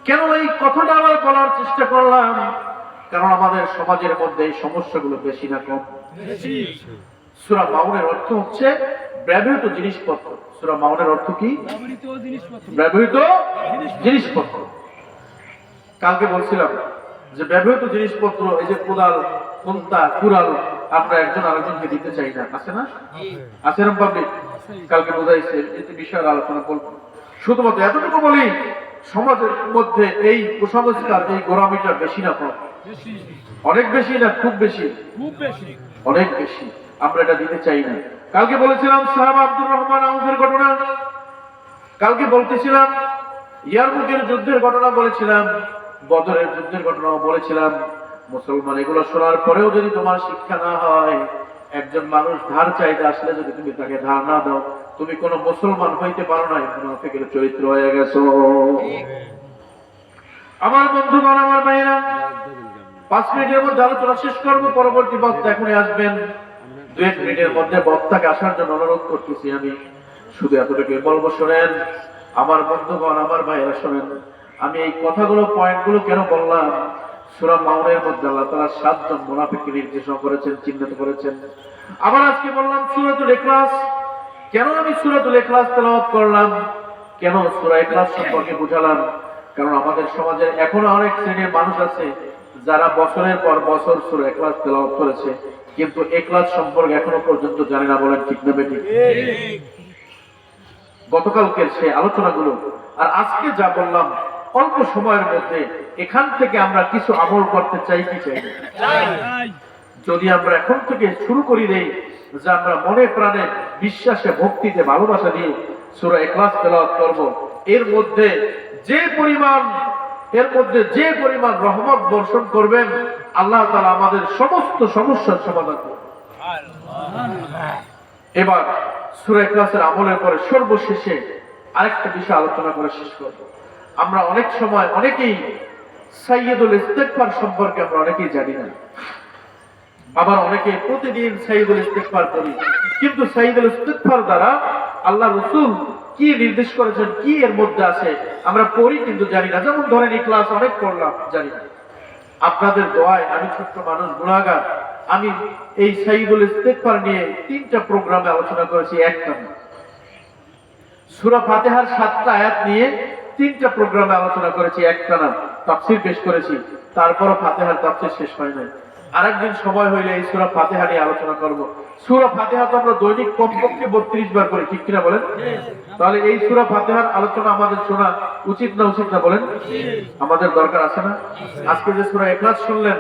কেন এই কথাটা আবার বলার চেষ্টা করলাম? কারণ আমাদের সমাজের মধ্যে এই সমস্যাগুলো বেশি না কম? বেশি। সূরা মাউনের অর্থ হচ্ছে ব্যবহৃত জিনিসপত্র। সূরা মাউনের অর্থ কি? ব্যবহৃত জিনিসপত্র। কালকে বলছিলাম যে ব্যবহৃত জিনিসপত্র, এই যে কোদাল, খুন্তা, কুড়াল, আমরা একজন আরেকজনকে দিতে চাই না, আছে না? আছে না পাবলিক? কালকে বোঝাইছে এতে বিষয়ের আলোচনা করব। শুধুমাত্র এতটুকু বলি, সমাজের মধ্যে এই কুসংস্কার, এই গোড়ামিটা বেশি না কম? অনেক বেশি না খুব বেশি? অনেক বেশি। আমরা এটা দিতে চাই না। কালকে বলেছিলাম সাহাবা আব্দুর রহমান আউফের ঘটনা, কালকে বলতেছিলাম ইয়ারমুকের যুদ্ধের ঘটনা বলেছিলাম, বদরের যুদ্ধের ঘটনা বলেছিলাম। মুসলমান এগুলো শোনার পরেও যদি তোমার শিক্ষা না হয়, একজন মানুষ ধার চাইতে আসলে যদি তুমি তাকে ধার না দাও, তুমি কোনো মুসলমান হইতে পারো না, মুনাফিকের চরিত্র হয়ে গেছো। আমার বন্ধুগণ, আমার ভাইরা, 5 মিনিটের মধ্যে আলোচনা শেষ করবো। পরবর্তী বক্তা এখনই আসবেন। 2-1 মিনিটের মধ্যে বক্তাকে আসার জন্য অনুরোধ করতেছি। আমি শুধু এতটুকু বলবো, শোনেন আমার বন্ধুগণ, আমার ভাইরা, শোনেন আমি এই কথাগুলো, পয়েন্টগুলো কেন বললাম? সূরা মাউনের মধ্যে আল্লাহ তাআলা 7 জন মুনাফিককে নির্দেশনা করেছেন, চিহ্নিত করেছেন। আবার আজকে বললাম সূরাতুল ইখলাস কেন আমি সূরাতুল ইখলাস তেলাওয়াত করলাম, কেন সূরা ইখলাস সম্পর্কে বুঝালাম? কারণ আমাদের সমাজে এখনো অনেক শ্রেণীর মানুষ আছে যারা বছরের পর বছর সূরা ইখলাস তেলাওয়াত করেছে, কিন্তু ইখলাস সম্পর্কে এখনো পর্যন্ত জানে না। বলেন ঠিক না বেঠিক? গতকালকের সেই আলোচনাগুলো আর আজকে যা বললাম, অল্প সময়ের মধ্যে এখান থেকে আমরা কিছু আমল করতে চাই কি চাই না? যদি আমরা এখন থেকে শুরু করি দেই যে আমরা মনে প্রাণে বিশ্বাসে ভক্তিতে ভালোবাসা দিয়ে সূরা ইখলাস তেলাওয়াত করব, এর মধ্যে যে পরিমাণ রহমত বর্ষণ করবেন, আল্লাহ তাআলা আমাদের সমস্ত সমস্যার সমাধান করবেন। এবার সূরা ইখলাসের আমলের পরে সর্বশেষে আরেকটা বিষয় আলোচনা করে শেষ করব। আমরা অনেক সময় অনেকেই সাইয়্যিদুল ইস্তিগফার সম্পর্কে আমরা অনেকেই জানি না। আবার অনেকে প্রতিদিন সাইয়্যিদুল ইস্তিগফার করি, কিন্তু সাইয়্যিদুল ইস্তিগফার দ্বারা আল্লাহ রাসূল কি নির্দেশ করেছেন, কি এর মধ্যে আছে আমরা পড়ি কিন্তু জানি না। যেমন ধরেন ইখলাস অনেক পড়লাম, জানি না। আপনাদের দোয়ায় আমি ছোট্ট মানুষ, গুনাহগার, আমি এই সাইয়্যিদুল ইস্তিগফার নিয়ে 3টা প্রোগ্রামে আলোচনা করেছি একটানা। সূরা ফাতিহার 7টা আয়াত নিয়ে 3টা প্রোগ্রামে আলোচনা করেছি একটানা, তাফসীর পেশ করেছি, তারপরও ফাতিহার তাফসীর শেষ হয় নাই। আরেকদিন সময় হইলে এই সূরা ফাতিহা নিয়ে আলোচনা করব। সূরা ফাতিহা তো আমরা দৈনিক কমপক্ষে 32 বার করি, ঠিক কিনা বলেন? তাহলে এই সূরা ফাতিহার আলোচনা আমাদের শোনা উচিত না উচিত না বলেন? আমাদের দরকার আছে না? আজকে যে সূরা ইখলাস শুনলেন,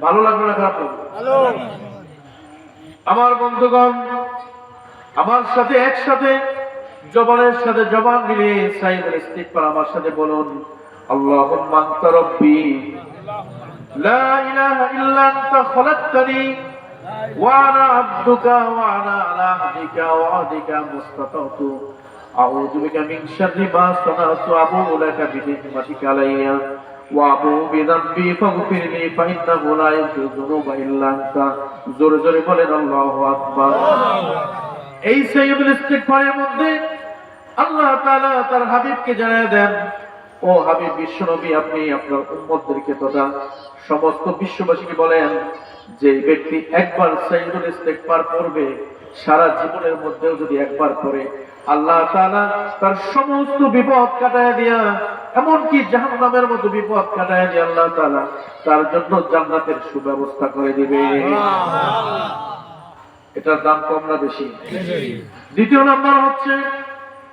ভালো লাগলো না খারাপ লাগলো? আমার বন্ধুগণ, আমার সাথে একসাথে জবানের সাথে জবান মিলিয়ে সাইয়্যিদুল ইস্তিগফার আমার সাথে বলুন, আল্লাহুম্মা আনতা রাব্বি লা ইলাহা ইল্লা আনতা খালাকতানি ওয়া আনা আবদুকা ওয়া আনা আলা আহদিকা ওয়া ওয়া'দিকা মুস্তাতা'তু আউযু বিকা মিন শাররি মা সানা'তু আবু'ু লাকা বিনি'মাতিকা আলাইয়া ওয়া আবু'ু বিযামবি ফাগফিরলি ফাইন্নাহু লা ইয়াগফিরু যুনুবা ইল্লা আনতা। জোরে জোরে বলেন আল্লাহু আকবার। এই সাইয়্যিদুল ইস্তিগফারের মধ্যে আল্লাহ তাআলা তার হাবিবকে জানিয়ে দেন, ও হাবিব বিশ্বনবী, আপনি আপনার উম্মতদেরকে তথা সমস্ত বিশ্ববাসীকে বলেন যে ব্যক্তি একবার সাইয়্যিদুল ইস্তিগফার পড়বে, সারা জীবনের মধ্যেও যদি একবার পড়ে, আল্লাহ তাআলা তার সমস্ত বিপদ কাটায় দিয়া, এমনকি জাহান্নামের মতো বিপদ কাটায় দিয়ে আল্লাহ তাআলা তার জন্য জান্নাতের সুব্যবস্থা করে দিবে। এটার দাম কম না বেশি? দ্বিতীয় নাম্বার হচ্ছে,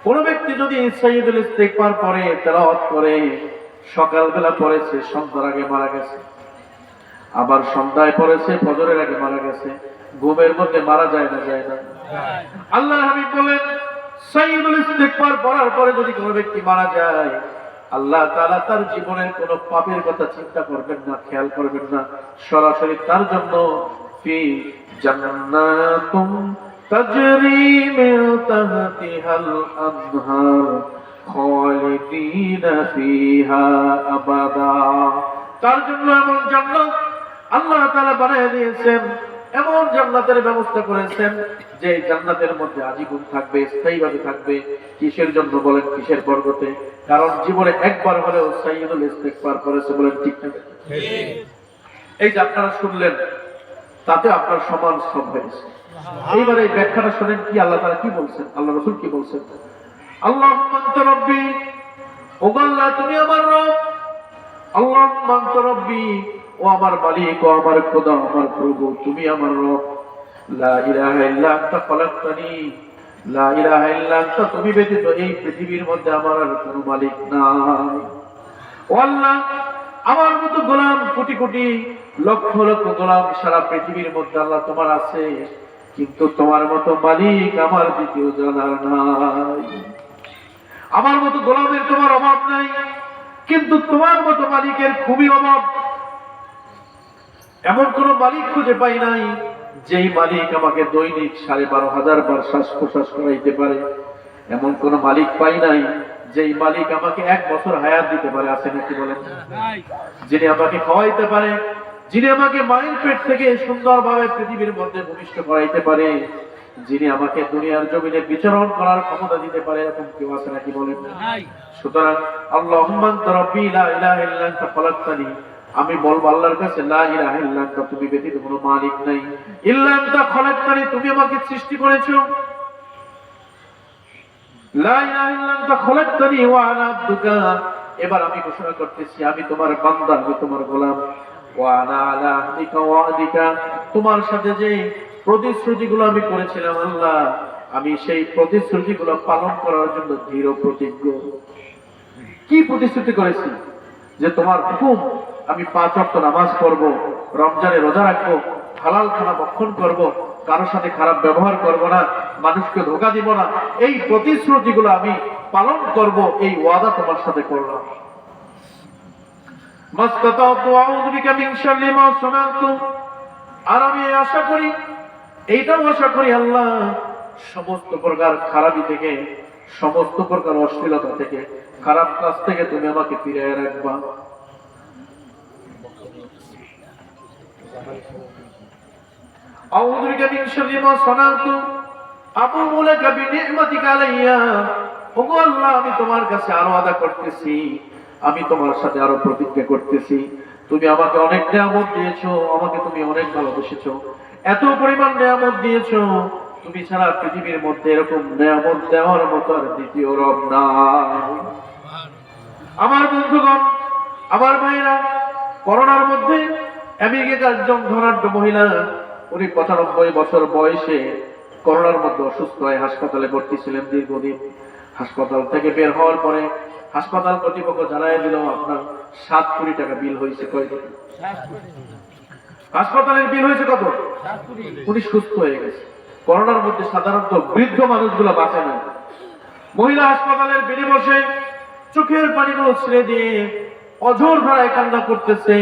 কোন ব্যক্তি যদি সাইয়্যিদুল ইস্তিগফার পড়ে, তেলাওয়াত করে, সকালবেলা পড়েছে, সন্ধ্যার আগে মারা গেছে, আবার সন্ধ্যায় পড়েছে, ফজরের আগে মারা গেছে, ঘুমের মধ্যে মারা যায় না? যায় না? আল্লাহর হাবিব বলেন, সাইয়্যিদুল ইস্তিগফার পড়ার পরে যদি কোনো ব্যক্তি মারা যায়, আল্লাহ তাআলা তার জীবনের কোনো পাপের কথা চিন্তা করবেন না, খেয়াল করবেন না, সরাসরি তার জন্য ফি জান্নাতুম তাজরি মিন তাহতিহাল আনহার খালিদিনা ফিহা আবাদা, তার জন্য এমন জান্নাত আল্লাহ তাআলা বানিয়ে দিয়েছেন, এমন জান্নাতের ব্যবস্থা করেছেন যে জান্নাতের মধ্যে আজীবন থাকবে, স্থায়ীভাবে থাকবে। কিসের জন্য বলেন? কিসের বরকতে? কারণ জীবনে একবার হলেও সাইয়্যিদুল ইস্তিগফার করেছে। বলেন ঠিক না? এই যে আপনারা শুনলেন, তাতে আপনার সমান সব হয়েছে। এইবার এই ব্যাখ্যাটা শুনেন, কি আল্লাহ তাআলা কি বলছেন, আল্লাহ রাসূল কি বলছেন। আল্লাহুম্মা আনতা রাব্বি, ও আল্লাহ তুমি আমার রব। আল্লাহুম্মা আনতা রাব্বি, ও আমার মালিক, ও আমার খোদা, আমার প্রভু, তুমি আমার রব। লা ইলাহা ইল্লা আনতা খালাকতানি, লা ইলাহা ইল্লা আনতা, তুমি ব্যতীত এই পৃথিবীর মধ্যে আমার আর কোনো মালিক নাই। ও আল্লাহ, আমার মতো গোলাম কোটি কোটি লক্ষ লক্ষ গোলাম সারা পৃথিবীর মধ্যে আল্লাহ তোমার আছে, কিন্তু তোমার মতো মালিক আমার দ্বিতীয় জানার নাই। আমার মতো গোলামের তোমার অভাব নাই, কিন্তু তোমার মতো মালিকের খুবই অভাব। এমন কোন মালিক খুঁজে পাই নাই যেই মালিক আমাকে দৈনিক 12,500 বার শ্বাস প্রশ্বাস করাইতে পারে। এমন কোন মালিক পাই নাই যেই মালিক আমাকে 1 বছর হায়াত দিতে পারে। আছে নাকি বলেন? যিনি আমাকে খাওয়াইতে পারে, যিনি আমাকে মায়ের পেট থেকে সুন্দরভাবে পৃথিবীর মধ্যে ভূমিষ্ঠ করাইতে পারে, যিনি আমাকে দুনিয়ার জমিনে বিচরণ করার ক্ষমতা দিতে পারে, এরকম কেউ আছে নাকি বলেন? সুতরাং আল্লাহুম্মা আনতা রাব্বি লা ইলাহা ইল্লা আনতা খালাকতানি, আমি বলবো আল্লাহর কাছে, লা ইলাহা ইল্লা আনতা, তুমি ব্যতীত কোনো মালিক নাই। ইল্লা আনতা খালাকতানি, তুমি আমাকে সৃষ্টি করেছো। লা ইলাহা ইল্লা আনতা খলাকতানি ওয়া আনা আবদুকা, এবার আমি ঘোষণা করতেছি আমি তোমার বান্দা, আমি তোমার গোলাম। ওয়া আনা আলা আহদিকা ওয়া আহদিকা, তোমার সাথে যে প্রতিশ্রুতিগুলো আমি করেছিলাম আল্লাহ, আমি সেই প্রতিশ্রুতিগুলো পালন করার জন্য দৃঢ় প্রতিজ্ঞ। কি প্রতিশ্রুতি করেছি? যে তোমার হুকুম আমি 5 ওয়াক্ত নামাজ পড়ব, রমজানে রোজা রাখবো, হালাল খানা ভক্ষণ করব, কারোর সাথে খারাপ ব্যবহার করব না, মানুষকে ধোঁকা দিব না, এই প্রতিশ্রুতিগুলো আমি পালন করব, এই ওয়াদা তোমার সাথে করলাম। মাসতাতাতু আউযু বিকা মিন শাররি মা সানাতু, আর আমি আশা করি, এইটাও আশা করি আল্লাহ, সমস্ত প্রকার খারাপি থেকে, সমস্ত প্রকার অশ্লীলতা থেকে, খারাপ কাজ থেকে তুমি আমাকে ফিরিয়ে রাখবা। আউযু বিকা মিন শাররি মা সানাতু আবুউ লাকা বিনি'মাতিকা আলাইয়া, ওগো আল্লাহ আমি তোমার কাছে আরো আদা করতেছি, আমি তোমার সাথে আরো প্রতিজ্ঞা করতেছি, তুমি আমাকে অনেক নিয়ামত দিয়েছো, আমাকে তুমি অনেক ভালোবেসেছো, এত পরিমাণ নিয়ামত দিয়েছো, তুমি ছাড়া পৃথিবীর মধ্যে এরকম নিয়ামত দেওয়ার মতো আর দ্বিতীয় রব নাই। আমার বন্ধুগণ, আমার ভাইরা, করোনার মধ্যে আমেরিকার একজন ধনাঢ্য মহিলা, উনি 95 বছর বয়সে করোনার মধ্যে অসুস্থ হয়ে হাসপাতালে ভর্তি ছিলেন দীর্ঘদিন। হাসপাতাল থেকে বের হওয়ার পরে হাসপাতাল কর্তৃপক্ষ জানাই দিল আপনার 7 কোটি টাকা বিল হয়েছে। কয়দিন হাসপাতালের বিল হয়েছে কত? উনি সুস্থ হয়ে গেছে। করোনার মধ্যে সাধারণত বৃদ্ধ মানুষগুলো বাঁচে না। মহিলা হাসপাতালের বেডে বসে চোখের পানিগুলো ছেড়ে দিয়ে অঝোর ধারায় কান্না করতেছে।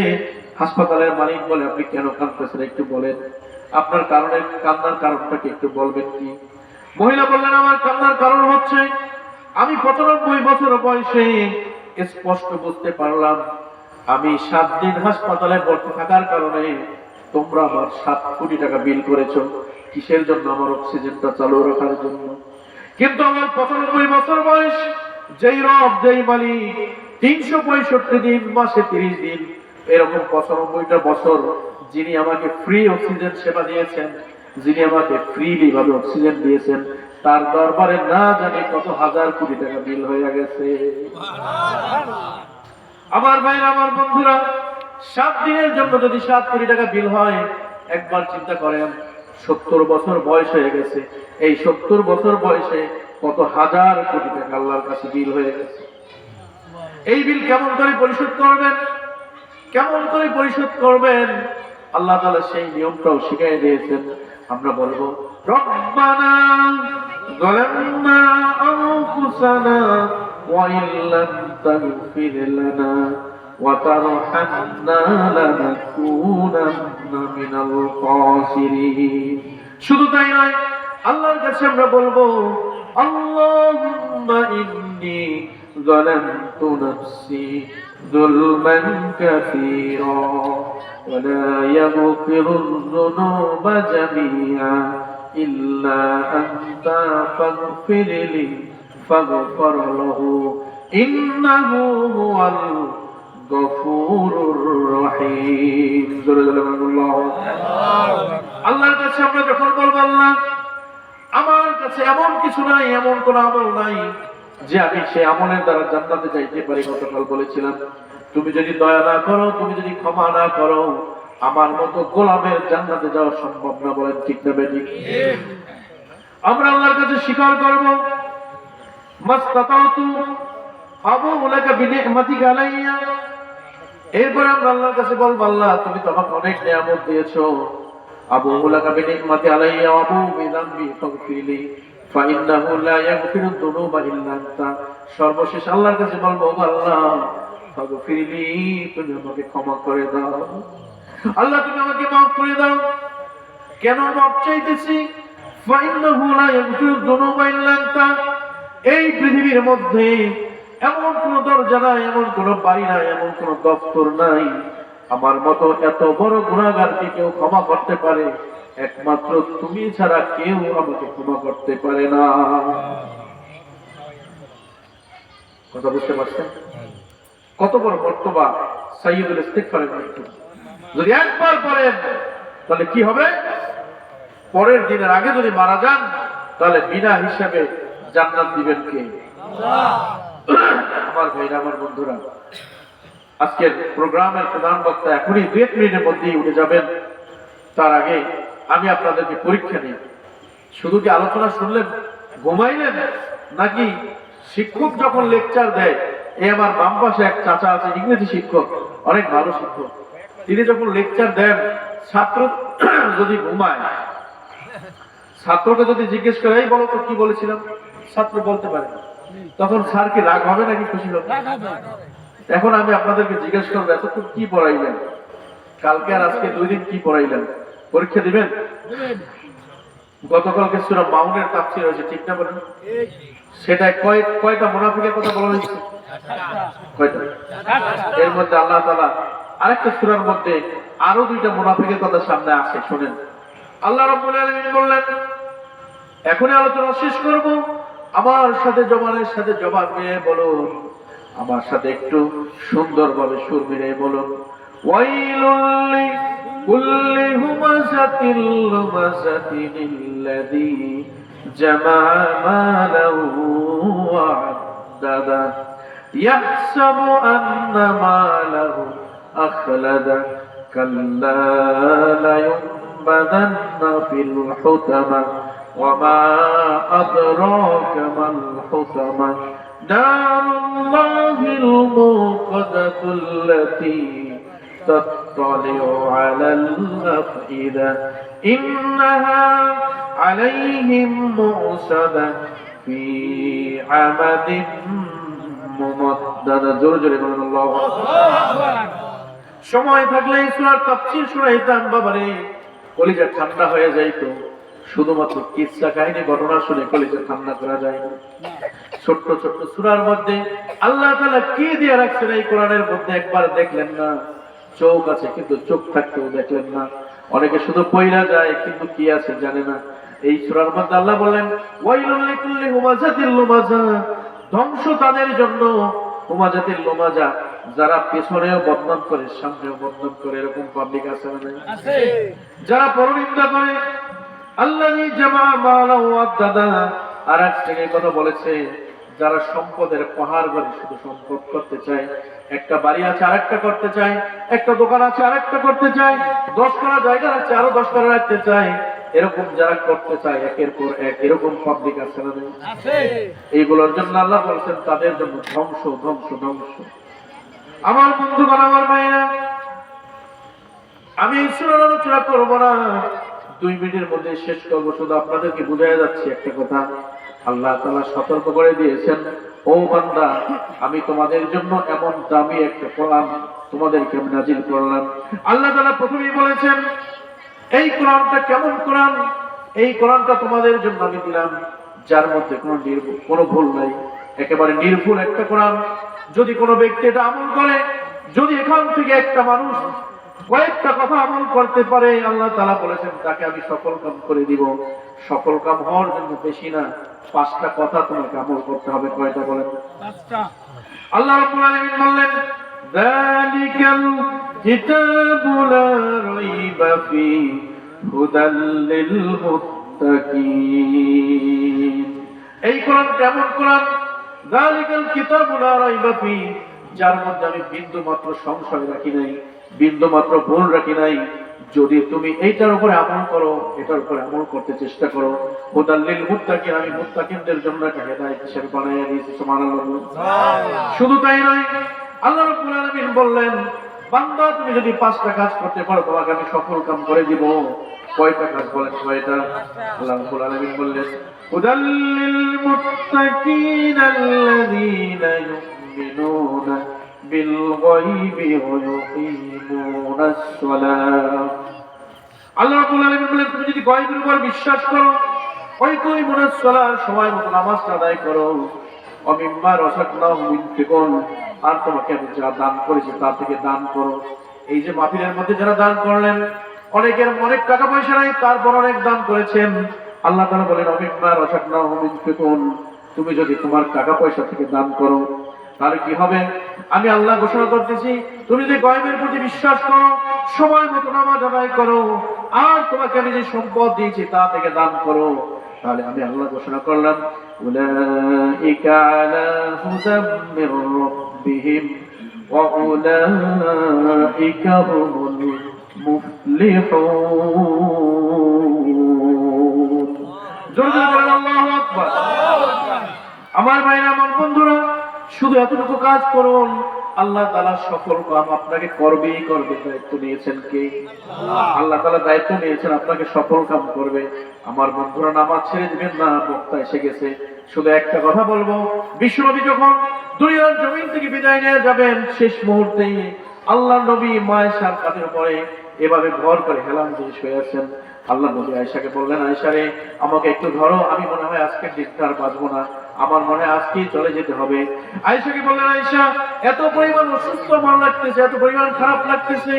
হাসপাতালের মালিক বলে, আপনি কেন কাঁদতেছেন একটু বলেন, আপনার কান্নার কারণটাকে একটু বলবেন কি? মহিলা বললেন, আমার কান্নার কারণ হচ্ছে আমি 95 বছর বয়সে স্পষ্ট বুঝতে পারলাম আমি 7 দিন হাসপাতালে ভর্তি থাকার কারণে তোমরা আমার 7 কোটি টাকা বিল করেছো। কিসের জন্য? আমার অক্সিজেনটা চালু রাখার জন্য। কিন্তু আমার 95 বছর বয়স, যেই রব, যেই মালিক 365 দিন, মাসে 30 দিন, এরকম 95টা বছর যিনি আমাকে ফ্রি অক্সিজেন সেবা দিয়েছেন, যিনি আমাকে ফ্রিলি ভাবে অক্সিজেন দিয়েছেন, তার দরবারে না জানি কত হাজার কোটি টাকা বিল হয়ে গেছে। আমার ভাইরা, আমার বন্ধুরা, 7 দিনের জন্য যদি 7 কোটি টাকা বিল হয়, একবার চিন্তা করেন, 70 বছর বয়স হয়ে গেছে, এই 70 বছর বয়সে কত হাজার কোটি টাকা আল্লাহর কাছে বিল হয়ে গেছে। এই বিল কেমন করে পরিশোধ করবেন? কেমন করে পরিশোধ করবেন? আল্লাহ তাআলা সেই নিয়মটাও শিখিয়ে দিয়েছেন। আমরা বলবো, রব্বানা যালামনা আনফুসানা ওয়া ইল্লাম তাগফির লানা ওয়া তারহামনা লানাকুনান্না মিনাল খাসিরিন। শুধু তাই নয়, আল্লাহর কাছে আমরা বলবো, আল্লাহুম্মা ইন্নী যালামতু নাফসি যুলমান কাসীরা ওয়া লা ইয়াগফিরুয যুনুবা জামিআ ইল্লা আনতা ফাগফিরলি ফাগফির লাহু ইন্নাহু হুয়াল গফুরুর রহিম। আল্লাহর কাছে আমরা যখন বলবো, আল্লাহ আমার কাছে এমন কিছু নাই, এমন কোন আমল নাই যে আমি সেই আমলের দ্বারা জান্নাতে যাইতে পারি। গতকাল বলেছিলাম, তুমি যদি দয়া না করো, তুমি যদি ক্ষমা না করো, আমার মতো গোলামের জান্নাতে যাওয়া সম্ভব না। বলেন ঠিক না বেঠিক? আমরা আল্লাহর কাছে স্বীকার করব, মাসতাতাতু আবুউ লাকা বিনি'মাতিকা আলাইয়া। এরপর আমরা আল্লাহর কাছে বলবো, আল্লাহ তুমি তো আমাকে অনেক নিয়ামত দিয়েছো, আবুউ লাকা বিনি'মাতি আলাইয়া ওয়া আবুউ বিযামবি ফাগফিরলি ফাইন্নাহু লা ইয়াগফিরু যুনুবা ইল্লা আনতা। সর্বশেষ আল্লাহর কাছে বলবো, আল্লাহ ফাগফিরলি, তুমি আমাকে ক্ষমা করে দাও। আল্লাহ তুমি আমাকে মাফ করে দাও। কেন মাফ চাইতেছি? ফাইন্নাহু লা ইয়াগফিরু যুনুবা ইল্লা আনতা। এই পৃথিবীর মধ্যে এমন কোন দরজা নাই, এমন কোন বাড়ি নাই, এমন কোন দপ্তর নাই আমার মতো এত বড় গুনাহগারকে কেউ ক্ষমা করতে পারে। একমাত্র তুমি ছাড়া কেউ আমাকে ক্ষমা করতে পারে না। কথা বুঝতে পারছেন? কত বড় মর্তবা সাইয়্যিদুল ইস্তিগফারের মর্তবা। যদি একবার পড়েন তাহলে কি হবে? পরের দিনের আগে যদি মারা যান, তাহলে বিনা হিসাবে জান্নাত দিবেন কে? আমার ভাইরা, আমার বন্ধুরা, আজকের প্রোগ্রামের প্রধান বক্তা এখনই 2 মিনিটের মধ্যেই উঠে যাবেন। তার আগে আমি আপনাদেরকে পরীক্ষা নিই। শুধু কি আলোচনা শুনলেন ঘুমাইলেন, নাকি শিক্ষক যখন লেকচার দেয়, এই আমার বাম পাশে এক চাচা আছে, ইংরেজি শিক্ষক, অনেক ভালো শিক্ষক, তিনি যখন লেকচার দেন, ছাত্র যদি ঘুমায়, ছাত্রকে যদি জিজ্ঞেস করে এই বলো তো কি বলেছিলাম, ছাত্র বলতে পারে না, তখন স্যার কি রাগ হবে নাকি খুশি হবে? এখন আমি আপনাদেরকে জিজ্ঞেস করবো, এতক্ষণ কি পড়াইলেন, কালকে আর আজকে 2 দিন কি পড়াইলেন? পরীক্ষা দিবেন? গতকালকে সূরা মাউনের তাফসীর হয়েছে, ঠিক না বলেন? সেটা কয়টা মুনাফিকের কথা বলা হয়েছে? কয়টা? এর মধ্যে আল্লাহ তাআলা আরেকটা সূরার মধ্যে আরো 2টা মুনাফিকের কথা সামনে আসে, শুনেন। আল্লাহ রাব্বুল আলামিন বললেন, এখনই আলোচনা শেষ করব, আমার সাথে জবানের সাথে জবান মিলিয়ে বলুন, আমার সাথে একটু সুন্দরভাবে সুর মিলিয়ে বলুন, ওয়াইলুল লিকুল্লি হুমাযাতিল লুমাযাতিল্লাযী জামা মালাহু ওয়া আদ্দাদা ইয়াহসাবু আন্না মালাহু আখলাদা কাল্লা লা ينبذن في الحطمة وما أدراك ما الحطمة نار الله الموقدة التي تطلع على الأفئدة إنها عليهم مؤصدة في عمد ممددة زرجر من الله সময় থাকলে এই সূরার তাফসীর শুনাইতাম, বাবারে কলিজা ঠান্ডা হয়ে যাইতো। শুধুমাত্র কিসসা কাহিনী ঘটনা শুনে কলিজা ঠান্ডা করা যায় না। ছোট্ট ছোট্ট সূরার মধ্যে আল্লাহ তাআলা কি দিয়ে রাখছেন এই কোরআনের মধ্যে, একবার দেখলেন না? চোখ আছে কিন্তু চোখ থাকতেও দেখলেন না। অনেকে শুধু পয়রা যায় কিন্তু কি আছে জানে না। এই সূরার মধ্যে আল্লাহ বলেন, ওয়াইলুল লিকুল্লি হুমাযাতিল লুমাযা, ধ্বংস তাদের জন্য, হুমাযাতিল লুমাযা, যারা পেছনেও বদনাম করে সামনেও বদনাম করে, এরকম পাবলিক আছে না? আছে। যারা পরনিন্দা করে, আল্লাযী জামা মালাহু ওয়া আদ্দাদা, আর এক শ্রেণীর কথা বলেছে, যারা সম্পদের পাহাড় গড়ে শুধু সম্পদ করতে চায়। একটা বাড়ি আছে আরেকটা করতে চায়, একটা দোকান আছে আরেকটা করতে চায়, 10 কাঠা জায়গা আছে আরো 10 কাঠা রাখতে চায়, এরকম যারা করতে চায় একের পর এক, এরকম পাবলিক আছে না? আছে। এইগুলোর জন্য আল্লাহ বলেছেন তাদের জন্য ধ্বংস ধ্বংস ধ্বংস। আমার বন্ধুগণ, আমার ভাইরা, আমি সূরার আলোচনা করব না, 2 মিনিটের মধ্যে শেষ করব। শুধু আপনাদেরকে বুঝাইয়া যাচ্ছি একটা কথা, আল্লাহ তাআলা সতর্ক করে দিয়েছেন, ও বান্দা, আমি তোমাদের জন্য এমন দামি একটা কোরআন তোমাদেরকে আমি নাজিল করলাম। আল্লাহ তাআলা প্রথমেই বলেছেন এই কোরআনটা কেমন কোরআন, এই কোরআনটা তোমাদের জন্য আমি দিলাম যার মধ্যে কোনো ভুল নাই, একেবারে নির্ভুল একটা কোরআন। যদি কোনো ব্যক্তি এটা আমল করে, যদি এখান থেকে একটা মানুষ কয়েকটা কথা আমল করতে পারে, আল্লাহ তাআলা বলেছেন তাকে আমি সফল কাম করে দিব। সফল কাম হওয়ার জন্য বেশি না, 5টা কথা তোমাকে আমল করতে হবে। কয়টা বলেন? 5টা। আল্লাহ রাব্বুল আলামিন বললেন, যালিকাল কিতাবু লা রাইবা ফীহি হুদাল লিল মুত্তাকিন। এই কোরআন কেমন কোরআন? যালিকাল কিতাবু লা রাইবা ফীহি, যার মধ্যে আমি বিন্দু মাত্র সংশয় রাখি নাই, বিন্দু মাত্র ভুল রাখি নাই। যদি তুমি এইটার উপরে আমল করো, এটার উপরে আমল করতে চেষ্টা করো, হুদাল লিল মুত্তাকিন, আমি মুত্তাকিনদের জন্য একটা হেদায়েত হিসেবে বানাইয়া দিয়েছি। সুবহানাল্লাহ। শুধু তাই নয়, আল্লাহ রাব্বুল আলামিন বললেন, বান্দা তুমি যদি 5টা কাজ করতে পারো তোমাকে আমি সফল কাম করে দিব। কয়টা কাজ বলেন? কয়টা? আল্লাহ রাব্বুল আলামিন বললেন, হুদাল লিল মুত্তাকিন আল্লাযীনা ইউমিনুনা বিল গায়বি ওয়া ইউকিমুনাস সালাহ। আল্লাহ রাব্বুল আলামিন বলেন, তুমি যদি গায়বের উপর বিশ্বাস করো, ওয়া ইউকিমুনাস সালাহ, সময় মতো নামাজ আদায় করো, ওয়া মিম্মা রাযাকনাহুম ইউনফিকুন, আর তোমাকে আমি যা দান করেছি তা থেকে দান করো। এই যে মাহফিলের মধ্যে যারা দান করলেন, অনেকের অনেক টাকা পয়সা নাই, তারপর অনেক দান করেছেন। আল্লাহ তাআলা বলেন, ওয়া মিম্মা রাযাকনাহুম ইউনফিকুন, তুমি যদি তোমার টাকা পয়সা থেকে দান করো তাহলে কি হবে? আমি আল্লাহ ঘোষণা করতেছি, তুমি যদি গায়বের প্রতি বিশ্বাস করো, সময় মতো নামাজ আদায় করো, আর তোমাকে আমি যে সম্পদ দিয়েছি তা থেকে দান করো, তাহলে আমি আল্লাহ ঘোষণা করলাম, উলাইকা আলা হুদাম মির রাব্বিহিম ওয়া উলাইকা হুমুল মুফলিহুন। জোরে জোরে বলেন আল্লাহু আকবার। আমার ভাইরা, আমার বন্ধুরা, শুধু এতটুকু কাজ করুন, আল্লাহ তাআলা সকল কাম আপনাকে করবেই করবে। দায়িত্ব নিয়েছেন কে? আল্লাহ তাআলা দায়িত্ব নিয়েছেন, আপনাকে সফল কাম করবে। আমার বন্ধুরা, নামাজ ছেড়ে দিবেন না। বক্তা এসে গেছে, শুধু একটা কথা বলবো, বিশ্বনবী যখন দুনিয়ার জমিন থেকে বিদায় নিয়ে যাবেন, শেষ মুহূর্তে আল্লাহ নবী মায়েশার কাঁধের উপরে এভাবে ভর করে হেলান দিয়ে শুয়ে আছেন। আল্লাহ নবী আয়েশাকে বললেন, আয়েশা রে, আমাকে একটু ধরো, আমি মনে হয় আজকের দিনটা আর বাঁচবো না, আমার মনে হয় আজকেই চলে যেতে হবে। আয়েশাকে বললেন, আয়েশা, এত পরিমাণ অসুস্থ মন লাগতেছে, এত পরিমাণ খারাপ লাগতেছে,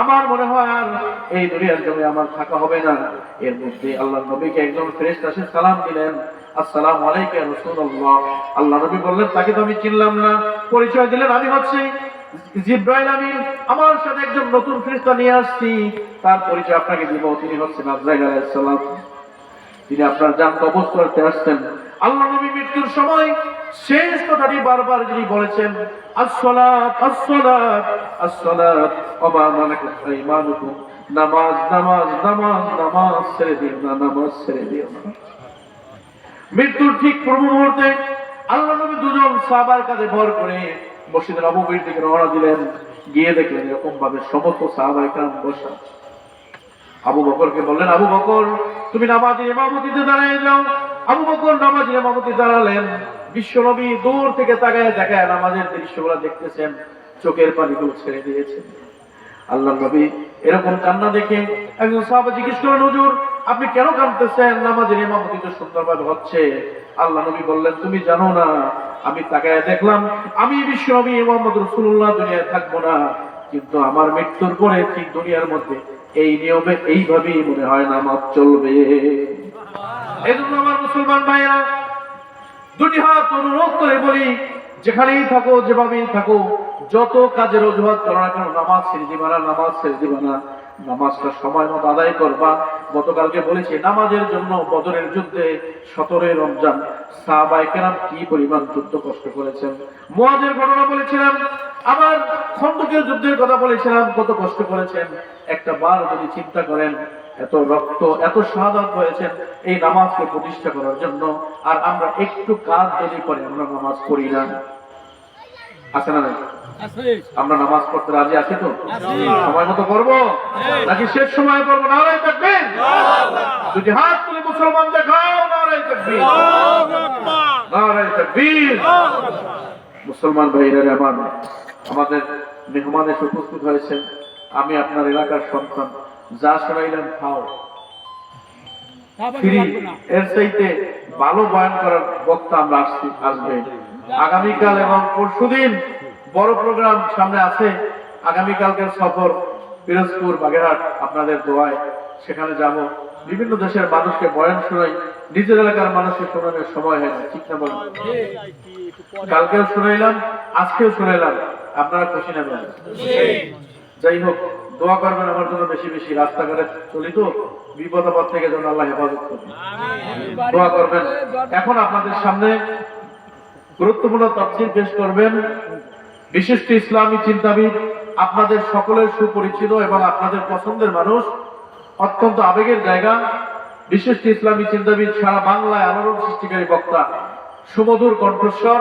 আমার মনে হয় আর এই দুনিয়ার জমি আমার থাকা হবে না। এর মধ্যে আল্লাহ নবীকে একজন ফেরেশতা এসে সালাম দিলেন, আসসালামু আলাইকা ইয়া রাসূলুল্লাহ। আল্লাহ নবী বললেন, তাকে তো আমি চিনলাম না। পরিচয় দিলেন, আমি হচ্ছি জিবরাইল আমিন, আমার সাথে একজন নতুন ফেরেশতা নিয়ে আসছি, তার পরিচয় আপনাকে দিব। তিনি হচ্ছেন আজরাইল আলাইহিস সালাম, তিনি আপনার জান কবজ করতে আসছেন। আল্লাহ নবী মৃত্যুর সময় শেষ কথাটি বারবার যিনি বলেছেন, আসসালাত আসসালাত আসসালাত ওয়া মা মালাকাত আইমানুকুম, নামাজ নামাজ নামাজ, নামাজ ছেড়ে দিও না, নামাজ ছেড়ে দিও না। মৃত্যুর ঠিক পূর্ব মুহূর্তে আল্লাহ নবী দুজন সাহাবার কাঁধে ভর করে মসজিদে নববীর দিকে রওনা দিলেন। গিয়ে দেখলেন এরকম ভাবে সমস্ত সাহাবায়ে কেরাম বসা। আবু বকরকে বললেন, আবু বকর, তুমি নামাজের ইমামতিতে দাঁড়িয়ে যাও। আবু বকর নামাজের ইমামতি দাঁড়ালেন। বিশ্বনবী দূর থেকে তাকায় দেখায় নামাজের দৃশ্যগুলো দেখতেছেন, চোখের পানিগুলো ছেড়ে দিয়েছেন। আল্লাহ নবী এরকম কান্না দেখে একজন সাহাবা জিজ্ঞেস করেন, হুজুর, আপনি কেন কাঁদতেছেন? নামাজের ইমামতি তো সুন্দরভাবে হচ্ছে। আল্লাহ নবী বললেন, তুমি জানো না, আমি তাকায় দেখলাম আমি বিশ্বনবী মুহাম্মদ রাসূলুল্লাহ দুনিয়ায় থাকবো না, কিন্তু আমার মৃত্যুর পরে ঠিক দুনিয়ার মধ্যে এই নিয়মে এইভাবেই মনে হয় নামাজ চলবে। এজন্য আমার মুসলমান ভাইরা, দুটি হাত অনুরোধ করে বলি, যেখানেই থাকো, যেভাবেই থাকো, যত কাজের অজুহাত করো না কেন, নামাজ ছেড়ে দিবা না, নামাজ ছেড়ে দিবা না। নামাজটা সময় মতো আদায় করবা। গতকালকে বলেছি, নামাজের জন্য বদরের যুদ্ধে 17 রমজান সাহাবায়ে কেরাম কি পরিমাণ যুদ্ধ কষ্ট করেছেন। মুয়াজের ঘটনা বলেছিলাম, আবার খন্দকের যুদ্ধের কথা বলেছিলাম, কত কষ্ট করেছেন। একটা বার যদি চিন্তা করেন, এত রক্ত, এত শাহাদাত হয়েছেন এই নামাজকে প্রতিষ্ঠা করার জন্য, আর আমরা একটু কাজ যদি করে আমরা নামাজ পড়ি না। আছে না? আমরা নামাজ পড়তে রাজি আছি তো? সময় মতো পড়বো নাকি শেষ সময় পড়বো? নারায়ে তাকবীর। দুটি হাত তুলে মুসলমান দেখাও, নারায়ে তাকবীর, নারায়ে তাকবীর। মুসলমান ভাইরা আমার, আমাদের মেহমান এসে উপস্থিত হয়েছেন। আমি আপনার এলাকার সন্তান, যা শোনাইলেন খাও ফ্রি, এর চাইতে ভালো বয়ান করার বক্তা আমরা আসবে। আগামীকাল এবং পরশুদিন বড় প্রোগ্রাম সামনে আছে। আগামীকালকের সফর পিরোজপুর, বাগেরহাট, আপনাদের দোয়ায় সেখানে যাব। বিভিন্ন দেশের মানুষকে বয়ান শোনাই, নিজের এলাকার মানুষকে শোনানোর সময় হয় না, ঠিক না বলেন? কালকেও শোনাইলাম, আজকেও শোনাইলাম, আপনারা খুশি নেবেন। যাই হোক, দোয়া করবেন আমার জন্য বেশি বেশি। রাস্তাঘাটে চলি তো, বিপদ আপদ থেকে যেন আল্লাহ হেফাজত করবে, দোয়া করবেন। এখন আপনাদের সামনে গুরুত্বপূর্ণ তাফসীর পেশ করবেন বিশিষ্ট ইসলামী চিন্তাবিদ, আপনাদের সকলের সুপরিচিত এবং আপনাদের পছন্দের মানুষ, অত্যন্ত আবেগের জায়গা, বিশিষ্ট ইসলামী চিন্তাবিদ, সারা বাংলায় আলোড়ন সৃষ্টিকারী বক্তা, সুমধুর কণ্ঠস্বর,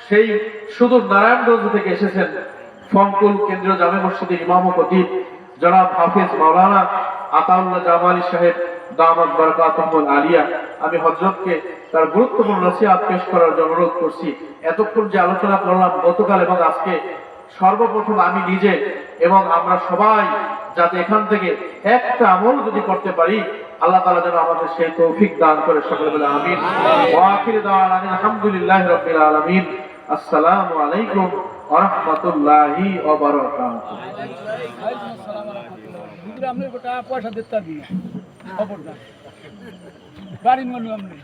সেই সুদূর নারায়ণগঞ্জ থেকে এসেছেন ফংকুল কেন্দ্রীয় জামে মসজিদের ইমাম ও খতিব জনাব হাফেজ মাওলানা আতাউল্লাহ জামালি সাহেব দামাত বারাকাতুহুল আলিয়া। আমি হযরতকে তার গুরুত্বপূর্ণ নসিহত পেশ করার জন্য অনুরোধ করছি। এতক্ষণ যে আলোচনা করলাম গতকাল এবং আজকে, সর্বপ্রথম আমি নিজে এবং আমরা সবাই যাতে এখান থেকে একটা আমল যদি করতে পারি, আল্লাহ তাআলা যেন আমাদের সেই তৌফিক দান করে। সকলে বলে আমিন। ওয়া আখিরু দাওয়ানা আলহামদুলিল্লাহি রাব্বিল আলামিন। আসসালামু আলাইকুম ওয়া রাহমাতুল্লাহি ওয়া বারাকাতুহু। আমরা গোটা পয়সা দিতে দিই খবরদার বাড়ির মানুষ আমরা